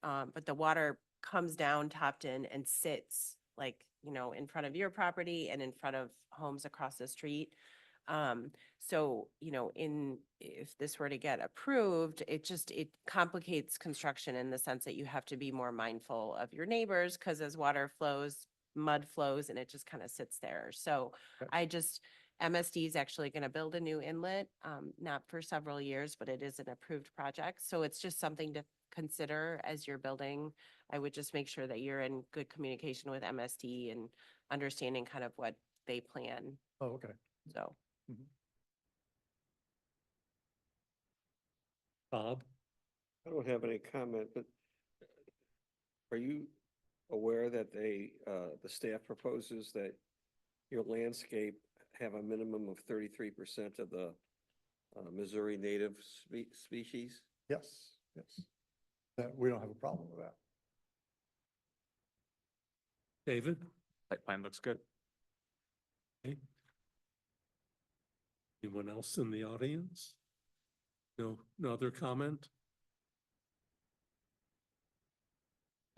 But the water comes down Topton and sits like, you know, in front of your property and in front of homes across the street. So, you know, if this were to get approved, it complicates construction in the sense that you have to be more mindful of your neighbors because as water flows, mud flows and it just kind of sits there. So MSD is actually going to build a new inlet, not for several years, but it is an approved project. So it's just something to consider as you're building. I would just make sure that you're in good communication with MSD and understanding kind of what they plan. Oh, okay. So. Bob? I don't have any comment, but are you aware that the staff proposes that your landscape have a minimum of 33% of the Missouri native species? Yes, yes. That, we don't have a problem with that. David? Site plan looks good. Okay. Anyone else in the audience? No other comment?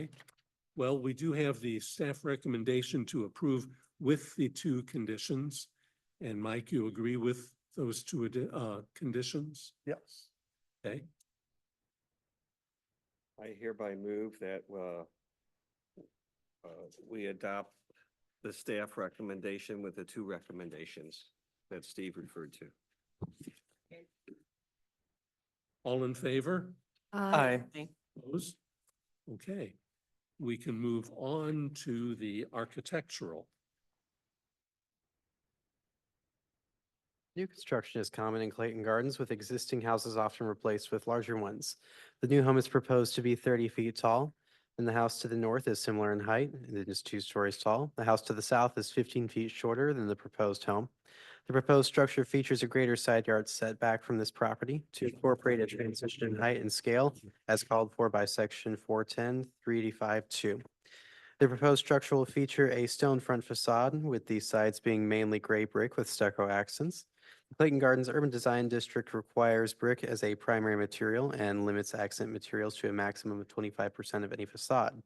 Okay. Well, we do have the staff recommendation to approve with the two conditions. And Mike, you agree with those two conditions? Yes. Okay. I hereby move that we adopt the staff recommendation with the two recommendations that Steve referred to. All in favor? Aye. Opposed? Okay, we can move on to the architectural. New construction is common in Clayton Gardens, with existing houses often replaced with larger ones. The new home is proposed to be 30 feet tall, and the house to the north is similar in height, and it is 2 stories tall. The house to the south is 15 feet shorter than the proposed home. The proposed structure features a greater side yard setback from this property to incorporate a transition in height and scale as called for by section 410, 385-2. The proposed structure will feature a stone front facade with the sides being mainly gray brick with stucco accents. Clayton Gardens Urban Design District requires brick as a primary material and limits accent materials to a maximum of 25% of any facade.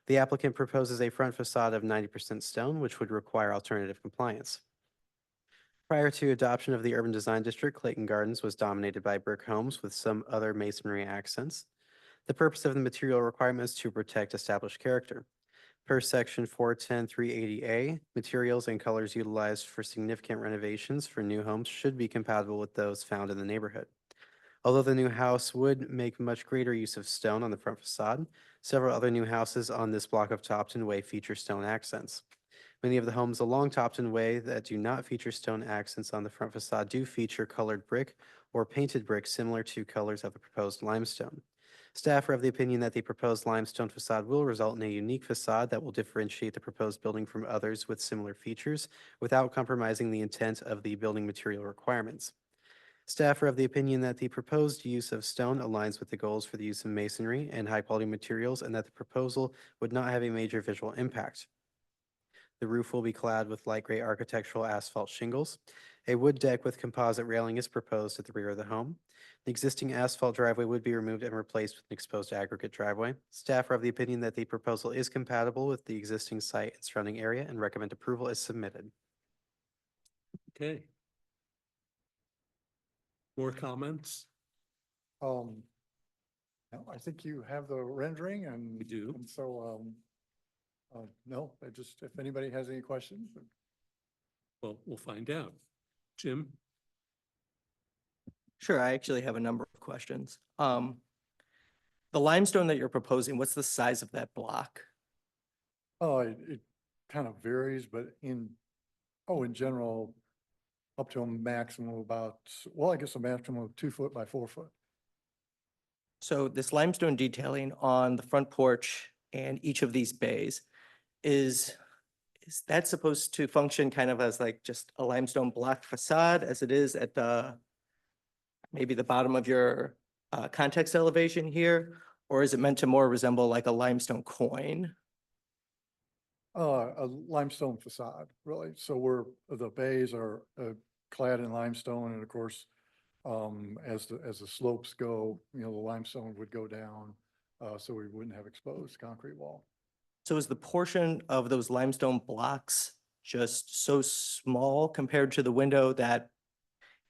The applicant proposes a front facade of 90% stone, which would require alternative compliance. Prior to adoption of the urban design district, Clayton Gardens was dominated by brick homes with some other masonry accents. The purpose of the material requirement is to protect established character. Per section 410-380A, materials and colors utilized for significant renovations for new homes should be compatible with those found in the neighborhood. Although the new house would make much greater use of stone on the front facade, several other new houses on this block of Topton Way feature stone accents. Many of the homes along Topton Way that do not feature stone accents on the front facade do feature colored brick or painted brick similar to colors of the proposed limestone. Staff are of the opinion that the proposed limestone facade will result in a unique facade that will differentiate the proposed building from others with similar features without compromising the intent of the building material requirements. Staff are of the opinion that the proposed use of stone aligns with the goals for the use of masonry and high-quality materials and that the proposal would not have a major visual impact. The roof will be clad with light gray architectural asphalt shingles. A wood deck with composite railing is proposed at the rear of the home. The existing asphalt driveway would be removed and replaced with an exposed aggregate driveway. Staff are of the opinion that the proposal is compatible with the existing site and surrounding area and recommend approval as submitted. Okay. More comments? No, I think you have the rendering and. We do. And so, no, I just, if anybody has any questions. Well, we'll find out. Jim? Sure, I actually have a number of questions. The limestone that you're proposing, what's the size of that block? Oh, it kind of varies, but in general, up to a maximum of about, well, I guess a maximum of 2 foot by 4 foot. So this limestone detailing on the front porch and each of these bays, is that supposed to function kind of as like just a limestone block facade as it is at the, maybe the bottom of your context elevation here? Or is it meant to more resemble like a limestone coin? A limestone facade, really. So the bays are clad in limestone, and of course, as the slopes go, the limestone would go down, so we wouldn't have exposed concrete wall. So is the portion of those limestone blocks just so small compared to the window that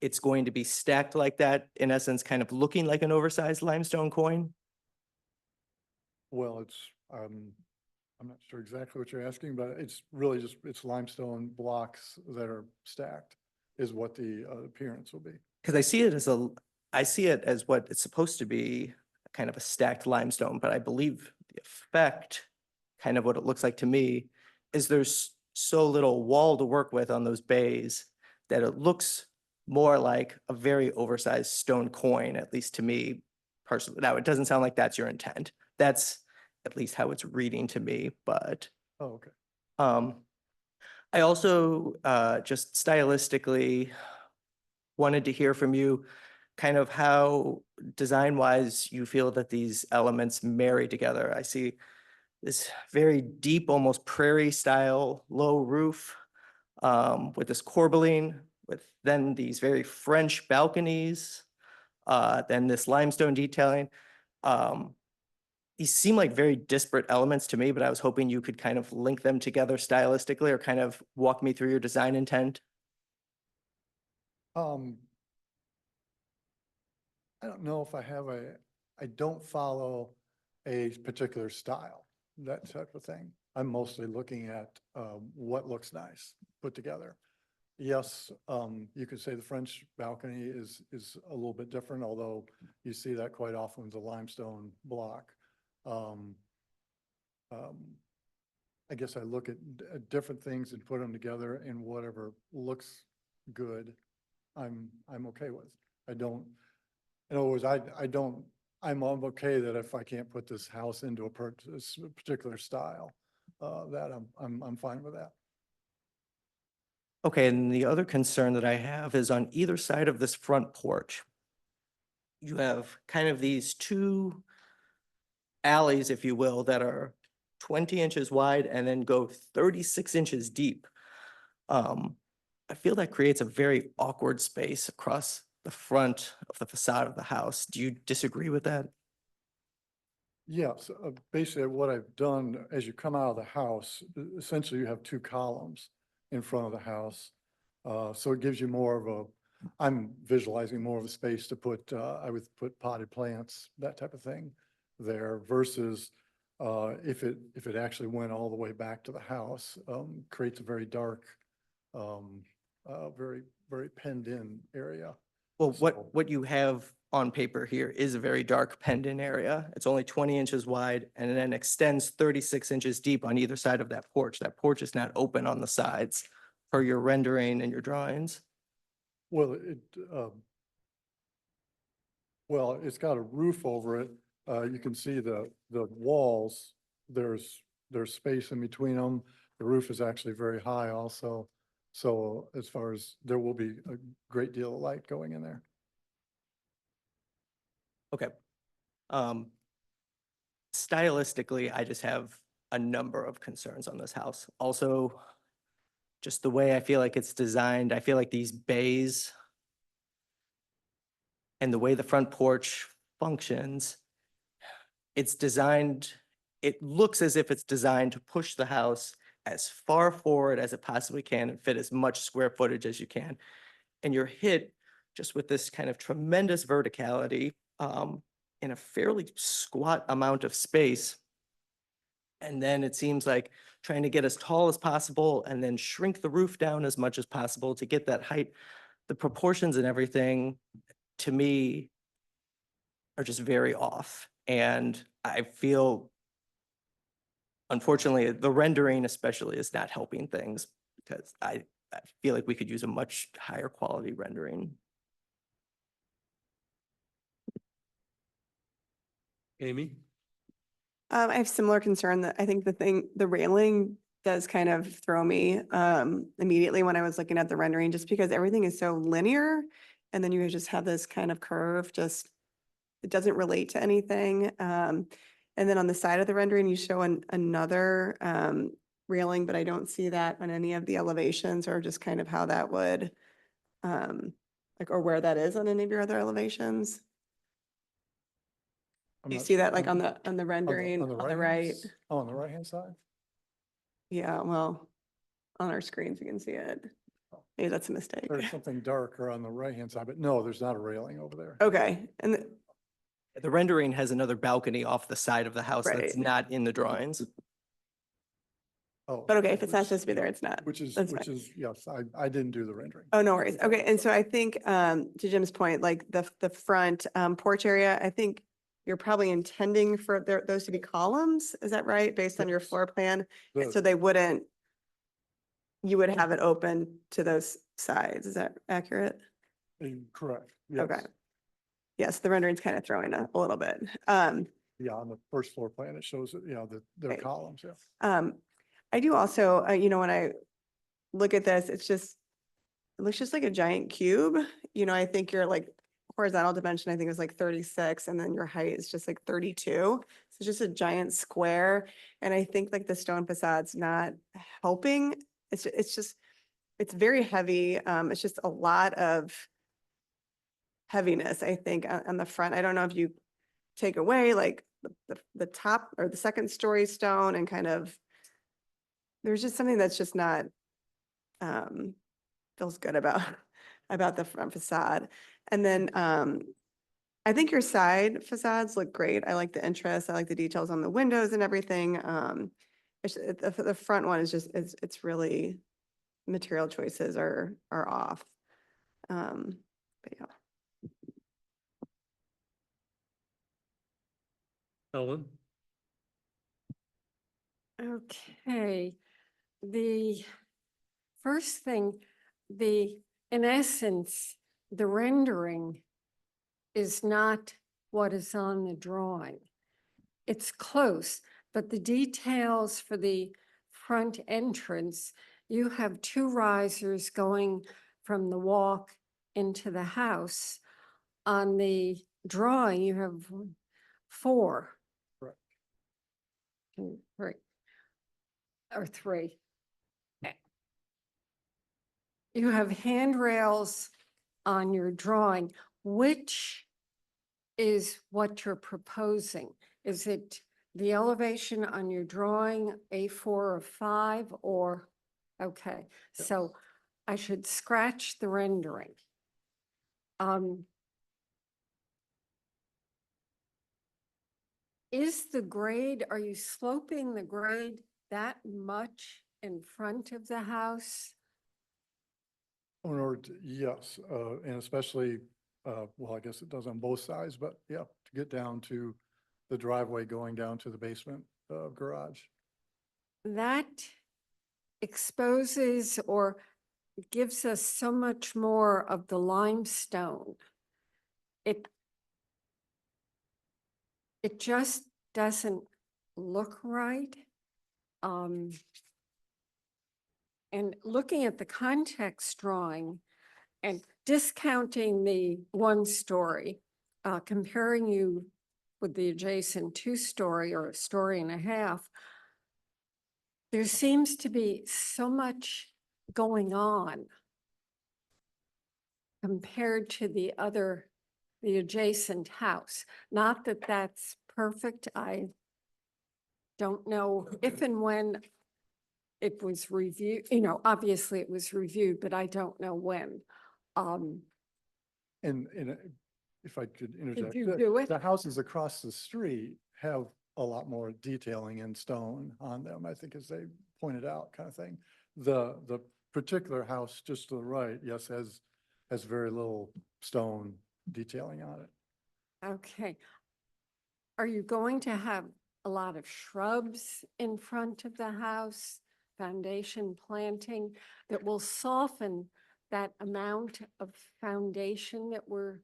it's going to be stacked like that, in essence, kind of looking like an oversized limestone coin? Well, it's I'm not sure exactly what you're asking, but it's really just, it's limestone blocks that are stacked is what the appearance will be. Because I see it as what it's supposed to be, kind of a stacked limestone, but I believe the effect, kind of what it looks like to me, is there's so little wall to work with on those bays that it looks more like a very oversized stone coin, at least to me personally. Now, it doesn't sound like that's your intent. That's at least how it's reading to me, but Oh, okay. I also just stylistically wanted to hear from you kind of how design-wise you feel that these elements marry together. I see this very deep, almost prairie style low roof with this corbelling, with then these very French balconies, then this limestone detailing. These seem like very disparate elements to me, but I was hoping you could kind of link them together stylistically or kind of walk me through your design intent. I don't know if I don't follow a particular style, that type of thing. I'm mostly looking at what looks nice put together. Yes, you could say the French balcony is a little bit different, although you see that quite often with the limestone block. I guess I look at different things and put them together, and whatever looks good, I'm okay with. I don't, in other words, I'm okay that if I can't put this house into a particular style, that I'm fine with that. Okay, and the other concern that I have is on either side of this front porch, you have kind of these two alleys, if you will, that are 20 inches wide and then go 36 inches deep. I feel that creates a very awkward space across the front of the facade of the house. Do you disagree with that? Yes, basically what I've done, as you come out of the house, essentially you have two columns in front of the house. So it gives you more of a, I'm visualizing more of a space to put, I would put potted plants, that type of thing there versus if it actually went all the way back to the house, creates a very dark, very, very penned in area. Well, So- what you have on paper here is a very dark penned-in area. It's only 20 inches wide and then extends 36 inches deep on either side of that porch. That porch is not open on the sides per your rendering and your drawings. Well, it's got a roof over it. You can see the walls, there's space in between them. The roof is actually very high also. So as far as, there will be a great deal of light going in there. Okay. Stylistically, I just have a number of concerns on this house. Also, just the way I feel like it's designed, I feel like these bays and the way the front porch functions, it's designed, it looks as if it's designed to push the house as far forward as it possibly can and fit as much square footage as you can. And you're hit just with this kind of tremendous verticality in a fairly squat amount of space. And then it seems like trying to get as tall as possible and then shrink the roof down as much as possible to get that height. The proportions and everything, to me, are just very off. And I feel, unfortunately, the rendering especially is not helping things because I feel like we could use a much higher quality rendering. Amy? I have similar concern that I think the railing does kind of throw me immediately when I was looking at the rendering, just because everything is so linear. And then you just have this kind of curve, just, it doesn't relate to anything. And then on the side of the rendering, you show another railing, but I don't see that on any of the elevations or just kind of how that would, like, or where that is on any of your other elevations. You see that like on the rendering on the right? Oh, on the right-hand side? Yeah, well, on our screens, you can see it. Maybe that's a mistake. There's something darker on the right-hand side, but no, there's not a railing over there. Okay, and The rendering has another balcony off the side of the house that's Right. not in the drawings. Oh. but okay, if it's not supposed to be there, it's not. Which is, That's fine. yes, I didn't do the rendering. Oh, no worries. Okay, and so I think to Jim's point, like the front porch area, I think you're probably intending for those to be columns, is that right? Based on your Yes. floor plan? The- So you would have it open to those sides, is that accurate? Correct. Yes. Okay. Yes, the rendering's kind of throwing a little bit. Yeah, on the first floor plan, it shows, their Right. columns, yeah. I do also, when I look at this, it looks just like a giant cube. I think your like horizontal dimension, I think is like 36, and then your height is just like 32. So it's just a giant square. And I think like the stone facade's not helping. It's very heavy. It's just a lot of heaviness, I think, on the front. I don't know if you take away like the top or the second story stone and kind of, there's just something that's just not, feels good about, about the front facade. And then, I think your side facades look great. I like the interest. I like the details on the windows and everything. The front one is just, it's really, material choices are off. But yeah. Ellen? Okay, the first thing, in essence, the rendering is not what is on the drawing. It's close, but the details for the front entrance, you have two risers going from the walk into the house. On the drawing, you have 4. Correct. Right. 3. Or 3. you have handrails on your drawing. Which is what you're proposing? Is it the elevation on your drawing, A4 or 5, or, okay, so I should scratch the rendering. Is the grade, are you sloping the grade that much in front of the house? In order to, yes, and especially, well, I guess it does on both sides, but yeah, to get down to the driveway going down to the basement garage. That exposes or gives us so much more of the limestone. It just doesn't look right. And looking at the context drawing and discounting the 1-story, comparing you with the adjacent 2-story or a story and a half, there seems to be so much going on compared to the adjacent house. Not that that's perfect. I don't know if and when it was reviewed, obviously it was reviewed, but I don't know when. And if I could interject, you do it? the houses across the street have a lot more detailing in stone on them, I think, as they pointed out, kind of thing. The particular house just to the right, yes, has very little stone detailing on it. Okay. Are you going to have a lot of shrubs in front of the house, foundation planting that will soften that amount of foundation that we're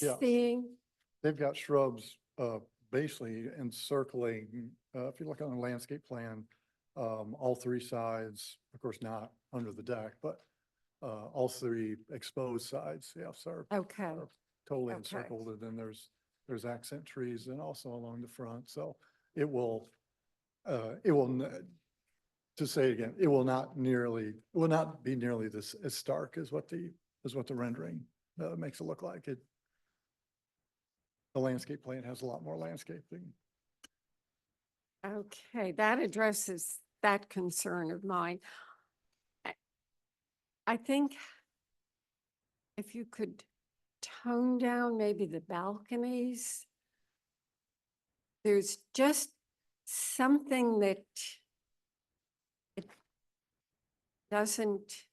Yes. seeing? They've got shrubs basically encircling, if you look on the landscape plan, all 3 sides, of course, not under the deck, but all 3 exposed sides, yes, are totally encircled. And then there's accent trees and also along the front. So it will, to say it again, it will not be nearly this as stark as what the rendering makes it look like. The landscape plan has a lot more landscaping. Okay, that addresses that concern of mine. I think if you could tone down maybe the balconies, there's just something that it doesn't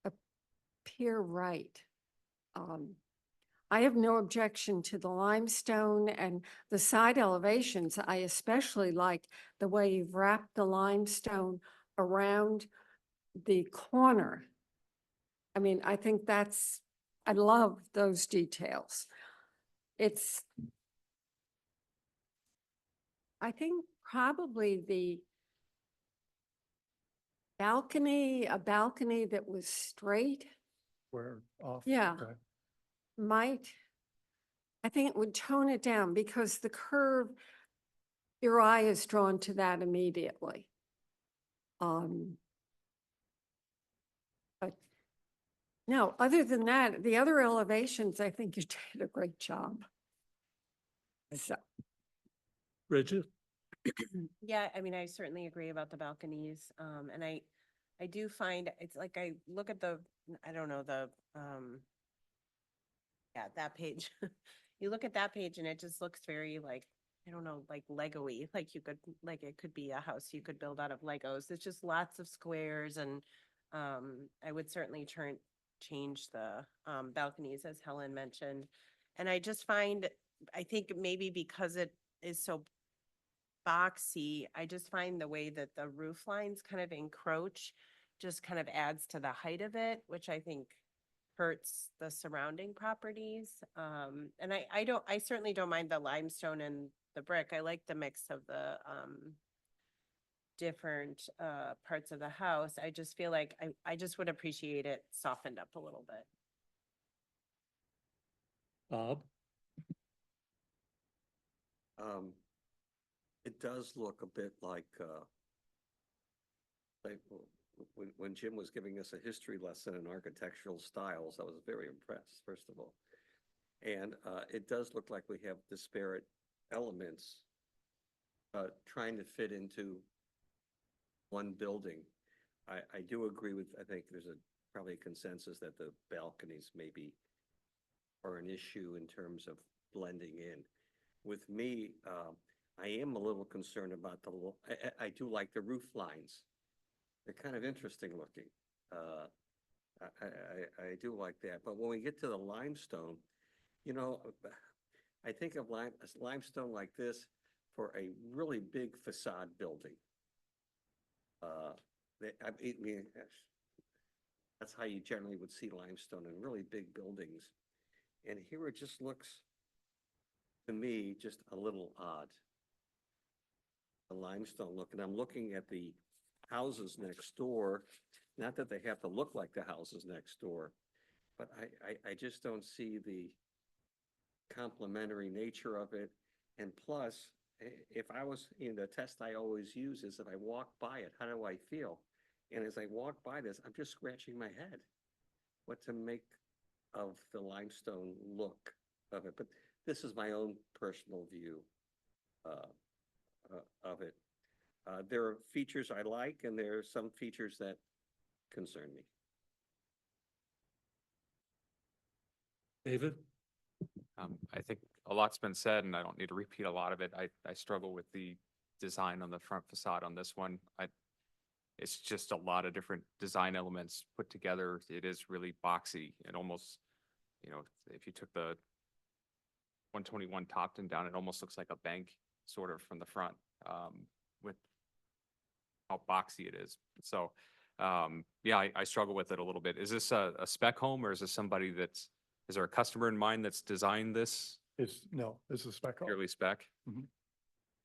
appear right. I have no objection to the limestone and the side elevations. I especially like the way you've wrapped the limestone around the corner. I mean, I think I love those details. I think probably the balcony, a balcony that was straight. Where off? Yeah. Okay. I think it would tone it down because the curve, your eye is drawn to that immediately. But no, other than that, the other elevations, I think you did a great job. So, Bridget? Yeah, I mean, I certainly agree about the balconies. And I do find it's like I look at I don't know, yeah, that page. You look at that page and it just looks very like, I don't know, like Lego-y, like it could be a house you could build out of Legos. It's just lots of squares and I would certainly change the balconies as Helen mentioned. And I just find, I think maybe because it is so boxy, I just find the way that the roof lines kind of encroach just kind of adds to the height of it, which I think hurts the surrounding properties. And I certainly don't mind the limestone and the brick. I like the mix of the different parts of the house. I just feel like I just would appreciate it softened up a little bit. Bob? It does look a bit like when Jim was giving us a history lesson in architectural styles, I was very impressed, first of all. And it does look like we have disparate elements trying to fit into one building. I do agree with, I think there's probably a consensus that the balconies maybe are an issue in terms of blending in. With me, I am a little concerned about I do like the roof lines. They're kind of interesting looking. I do like that. But when we get to the limestone, you know, I think of limestone like this for a really big facade building. I mean, that's how you generally would see limestone in really big buildings. And here it just looks, to me, just a little odd. The limestone look, and I'm looking at the houses next door, not that they have to look like the houses next door, but I just don't see the complementary nature of it. And plus, if I was, the test I always use is if I walk by it, how do I feel? And as I walk by this, I'm just scratching my head what to make of the limestone look of it. But this is my own personal view of it. There are features I like, and there are some features that concern me. David? I think a lot's been said, and I don't need to repeat a lot of it. I struggle with the design on the front facade on this one. It's just a lot of different design elements put together. It is really boxy and almost, if you took the 121 Topton down, it almost looks like a bank sort of from the front, with how boxy it is. So, yeah, I struggle with it a little bit. Is this a spec home, or is this is there a customer in mind that's designed this No, it's a spec home. purely spec? Mhm.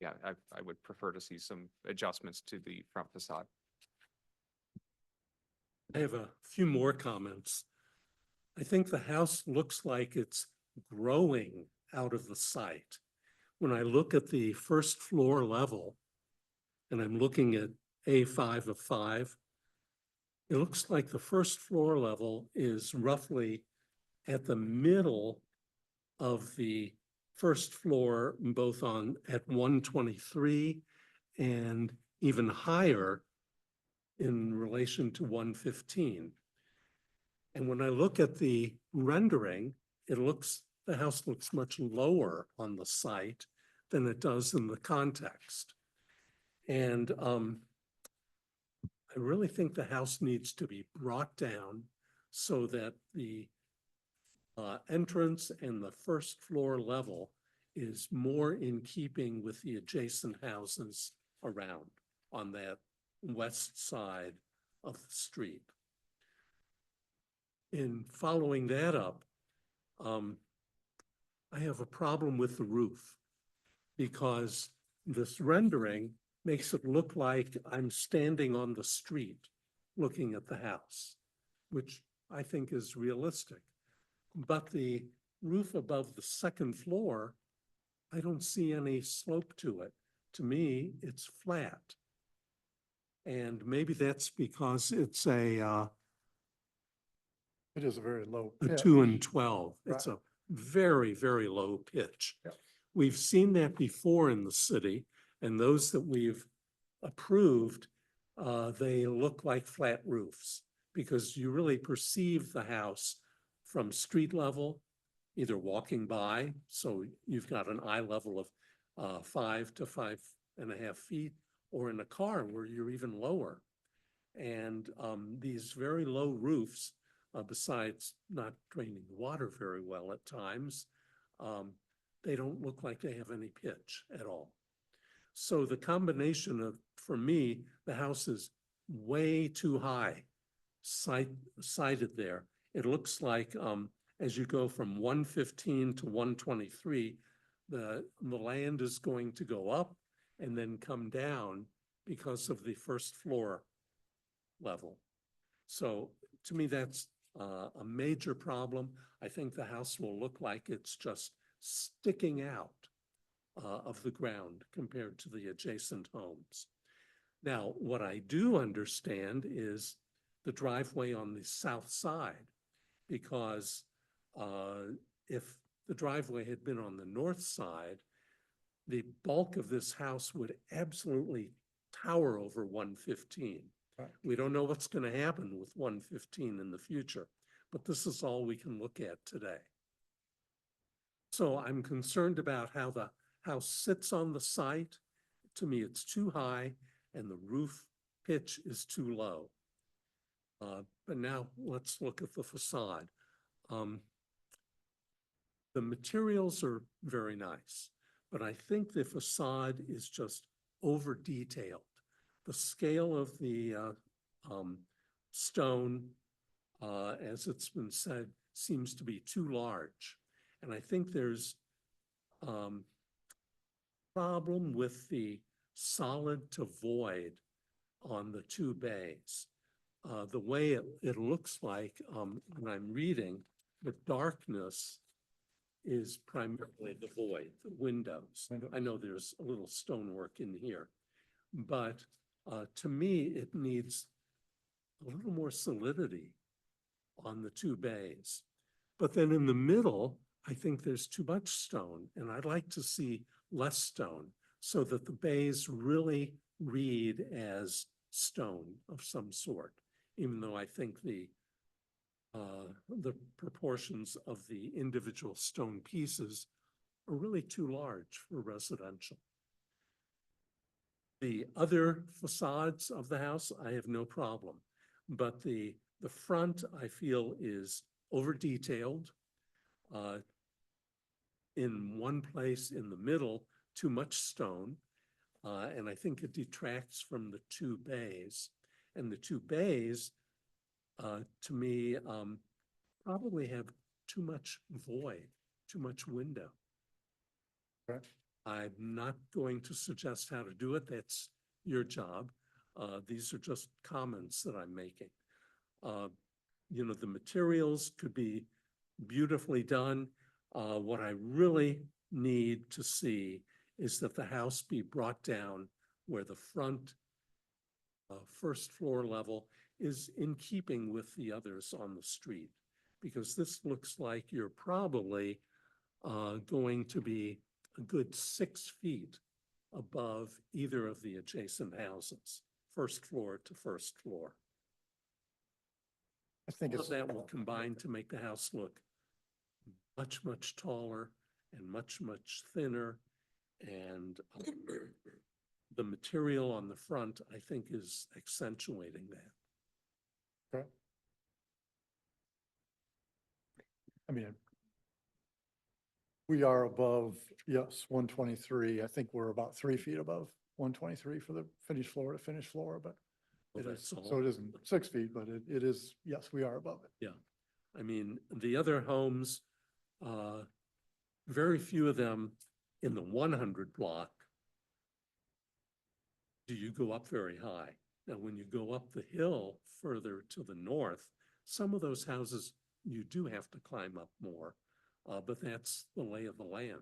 Yeah, I would prefer to see some adjustments to the front facade. I have a few more comments. I think the house looks like it's growing out of the site. When I look at the first floor level, and I'm looking at A5 of 5, it looks like the first floor level is roughly at the middle of the first floor, both at 123 and even higher in relation to 115. And when I look at the rendering, the house looks much lower on the site than it does in the context. And I really think the house needs to be brought down so that the entrance and the first floor level is more in keeping with the adjacent houses around on that west side of the street. In following that up, I have a problem with the roof because this rendering makes it look like I'm standing on the street looking at the house, which I think is realistic. But the roof above the second floor, I don't see any slope to it. To me, it's flat. And maybe that's because it's It is a very low a pitch. 2 and 12. It's Right. a very, very low pitch. Yep. We've seen that before in the city, and those that we've approved, they look like flat roofs because you really perceive the house from street level, either walking by, so you've got an eye level of 5 to 5.5 feet, or in a car where you're even lower. And these very low roofs, besides not draining water very well at times, they don't look like they have any pitch at all. So the combination of, for me, the house is way too high sited there. It looks like as you go from 115 to 123, the land is going to go up and then come down because of the first floor level. So to me, that's a major problem. I think the house will look like it's just sticking out of the ground compared to the adjacent homes. Now, what I do understand is the driveway on the south side, because if the driveway had been on the north side, the bulk of this house would absolutely tower over 115. Right. We don't know what's going to happen with 115 in the future, but this is all we can look at today. So I'm concerned about how the house sits on the site. To me, it's too high and the roof pitch is too low. But now let's look at the facade. The materials are very nice, but I think the facade is just over detailed. The scale of the stone, as it's been said, seems to be too large. And I think there's problem with the solid to void on the two bays. The way it looks like when I'm reading, the darkness is primarily the void, the windows. I know there's a little stonework in here, but to me, it needs a little more solidity on the two bays. But then in the middle, I think there's too much stone, and I'd like to see less stone so that the bays really read as stone of some sort, even though I think the proportions of the individual stone pieces are really too large for residential. The other facades of the house, I have no problem, but the front I feel is over detailed. In one place in the middle, too much stone, and I think it detracts from the two bays. And the two bays, to me, probably have too much void, too much window. Okay. I'm not going to suggest how to do it. That's your job. These are just comments that I'm making. You know, the materials could be beautifully done. What I really need to see is that the house be brought down where the front first floor level is in keeping with the others on the street, because this looks like you're probably going to be a good 6 feet above either of the adjacent houses, first floor to first floor. I think All it's, of that will combine to make the house look much, much taller and much, much thinner. And the material on the front, I think, is accentuating that. okay. I mean, we are above, yes, 123. I think we're about 3 feet above 123 for the finished floor to finished floor, but Well, it that's is, all. so it isn't 6 feet, but it is, yes, we are above it. Yeah. I mean, the other homes, very few of them in the 100 block do you go up very high. Now, when you go up the hill further to the north, some of those houses, you do have to climb up more, but that's the lay of the land.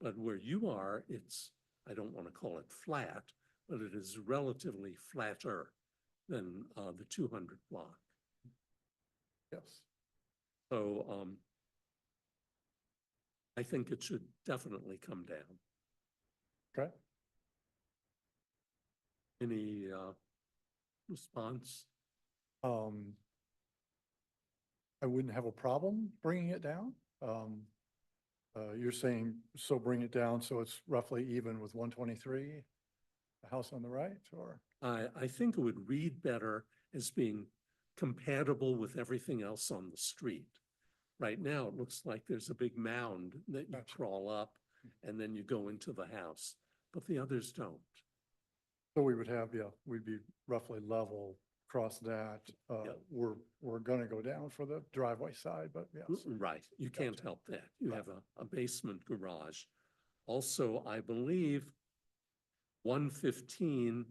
But where you are, it's, I don't want to call it flat, but it is relatively flatter than the 200 block. Yes. So I think it should definitely come down. Okay. Any response? I wouldn't have a problem bringing it down. You're saying, so bring it down so it's roughly even with 123, the house on the right, or? I think it would read better as being compatible with everything else on the street. Right now, it looks like there's a big mound that you Gotcha. crawl up and then you go into the house, but the others don't. So we would have, yeah, we'd be roughly level across that. Yeah. We're gonna go down for the driveway side, but yes. Right, you can't Gotcha. help that. You Right. have a basement garage. Also, I believe 115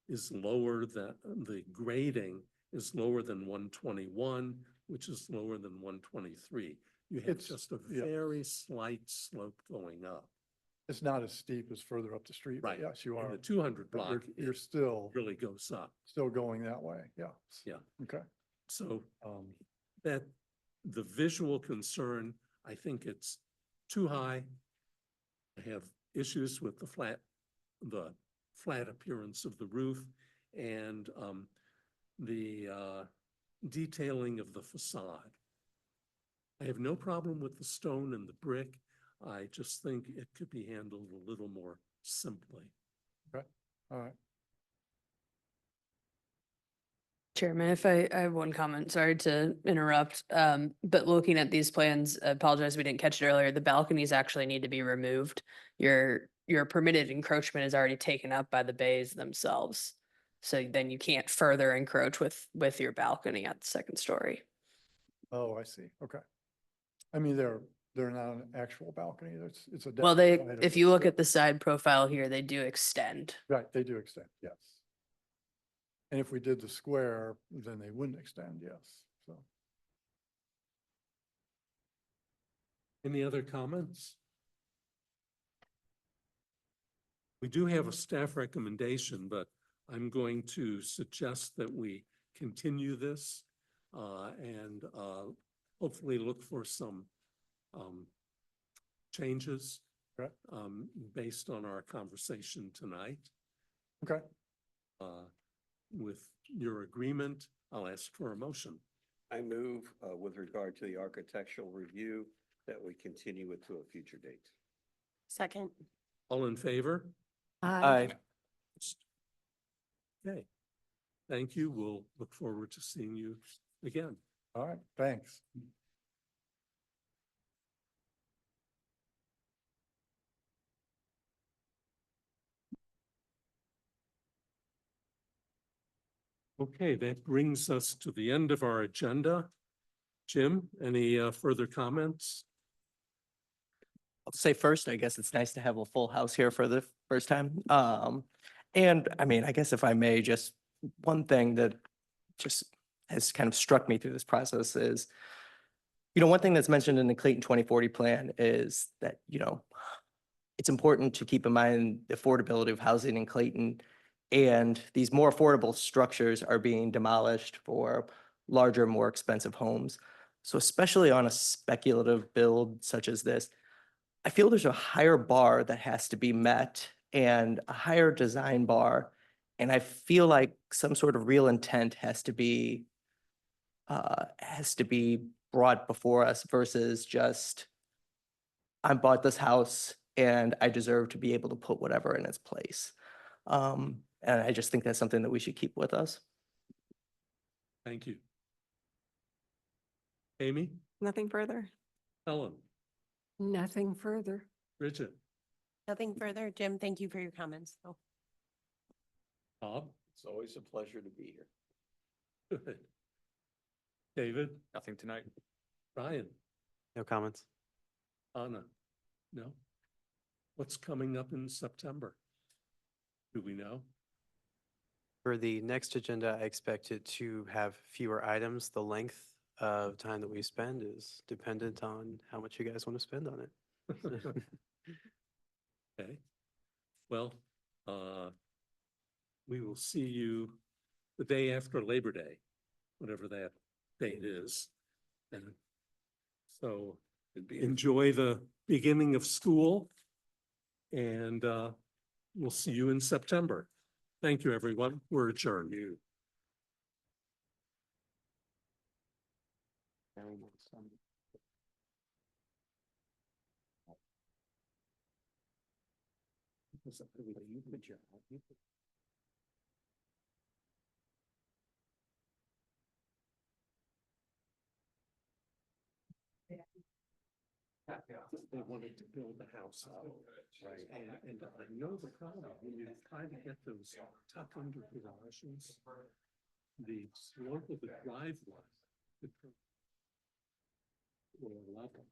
is lower than, the grading is lower than 121, which is lower than 123. You have It's- just a yeah. very slight slope going up. It's not as steep as further up the street, but Right. yes, you And are. the 200 But block, you're it still, really goes up. still going that way, yes. Yeah. Okay. So that the visual concern, I think it's too high. I have issues with the flat appearance of the roof and the detailing of the facade. I have no problem with the stone and the brick. I just think it could be handled a little more simply. Okay. All right. Chairman, if I have one comment, sorry to interrupt, but looking at these plans, I apologize, we didn't catch it earlier. The balconies actually need to be removed. Your permitted encroachment is already taken up by the bays themselves. So then you can't further encroach with your balcony at the second story. Oh, I see. Okay. I mean, they're not an actual balcony. It's a. Well, deck side of if it. you look at the side profile here, they do extend. Right, they do extend, yes. And if we did the square, then they wouldn't extend, yes, so. Any other comments? We do have a staff recommendation, but I'm going to suggest that we continue this and hopefully look for some changes Okay. based on our conversation tonight. Okay. With your agreement, I'll ask for a motion. I move with regard to the architectural review that we continue it to a future date. Second. All in favor? Aye. Okay. Thank you. We'll look forward to seeing you again. All right, thanks. Okay, that brings us to the end of our agenda. Jim, any further comments? I'll say first, I guess it's nice to have a full house here for the first time. And I mean, I guess if I may, just one thing that just has kind of struck me through this process is, one thing that's mentioned in the Clayton 2040 plan is that, it's important to keep in mind the affordability of housing in Clayton. And these more affordable structures are being demolished for larger, more expensive homes. So especially on a speculative build such as this, I feel there's a higher bar that has to be met and a higher design bar. And I feel like some sort of real intent has to be brought before us versus just, I bought this house and I deserve to be able to put whatever in its place. And I just think that's something that we should keep with us. Thank you. Amy, Nothing further. Ellen, Nothing further. Bridget, Nothing further. Jim, thank you for your comments. Oh. Bob, It's always a pleasure to be here. good. David, Nothing tonight. Brian, No comments. Anna, no? What's coming up in September? Do we know? For the next agenda, I expect it to have fewer items. The length of time that we spend is dependent on how much you guys want to spend on it. Okay. Well, we will see you the day after Labor Day, whatever that date is. And so enjoy the beginning of school and we'll see you in September. Thank you, everyone. We're adjourned. They wanted to build the house out, right? And I know the problem, when you try to get those tuck under garages, the slope of the driveway. Or level.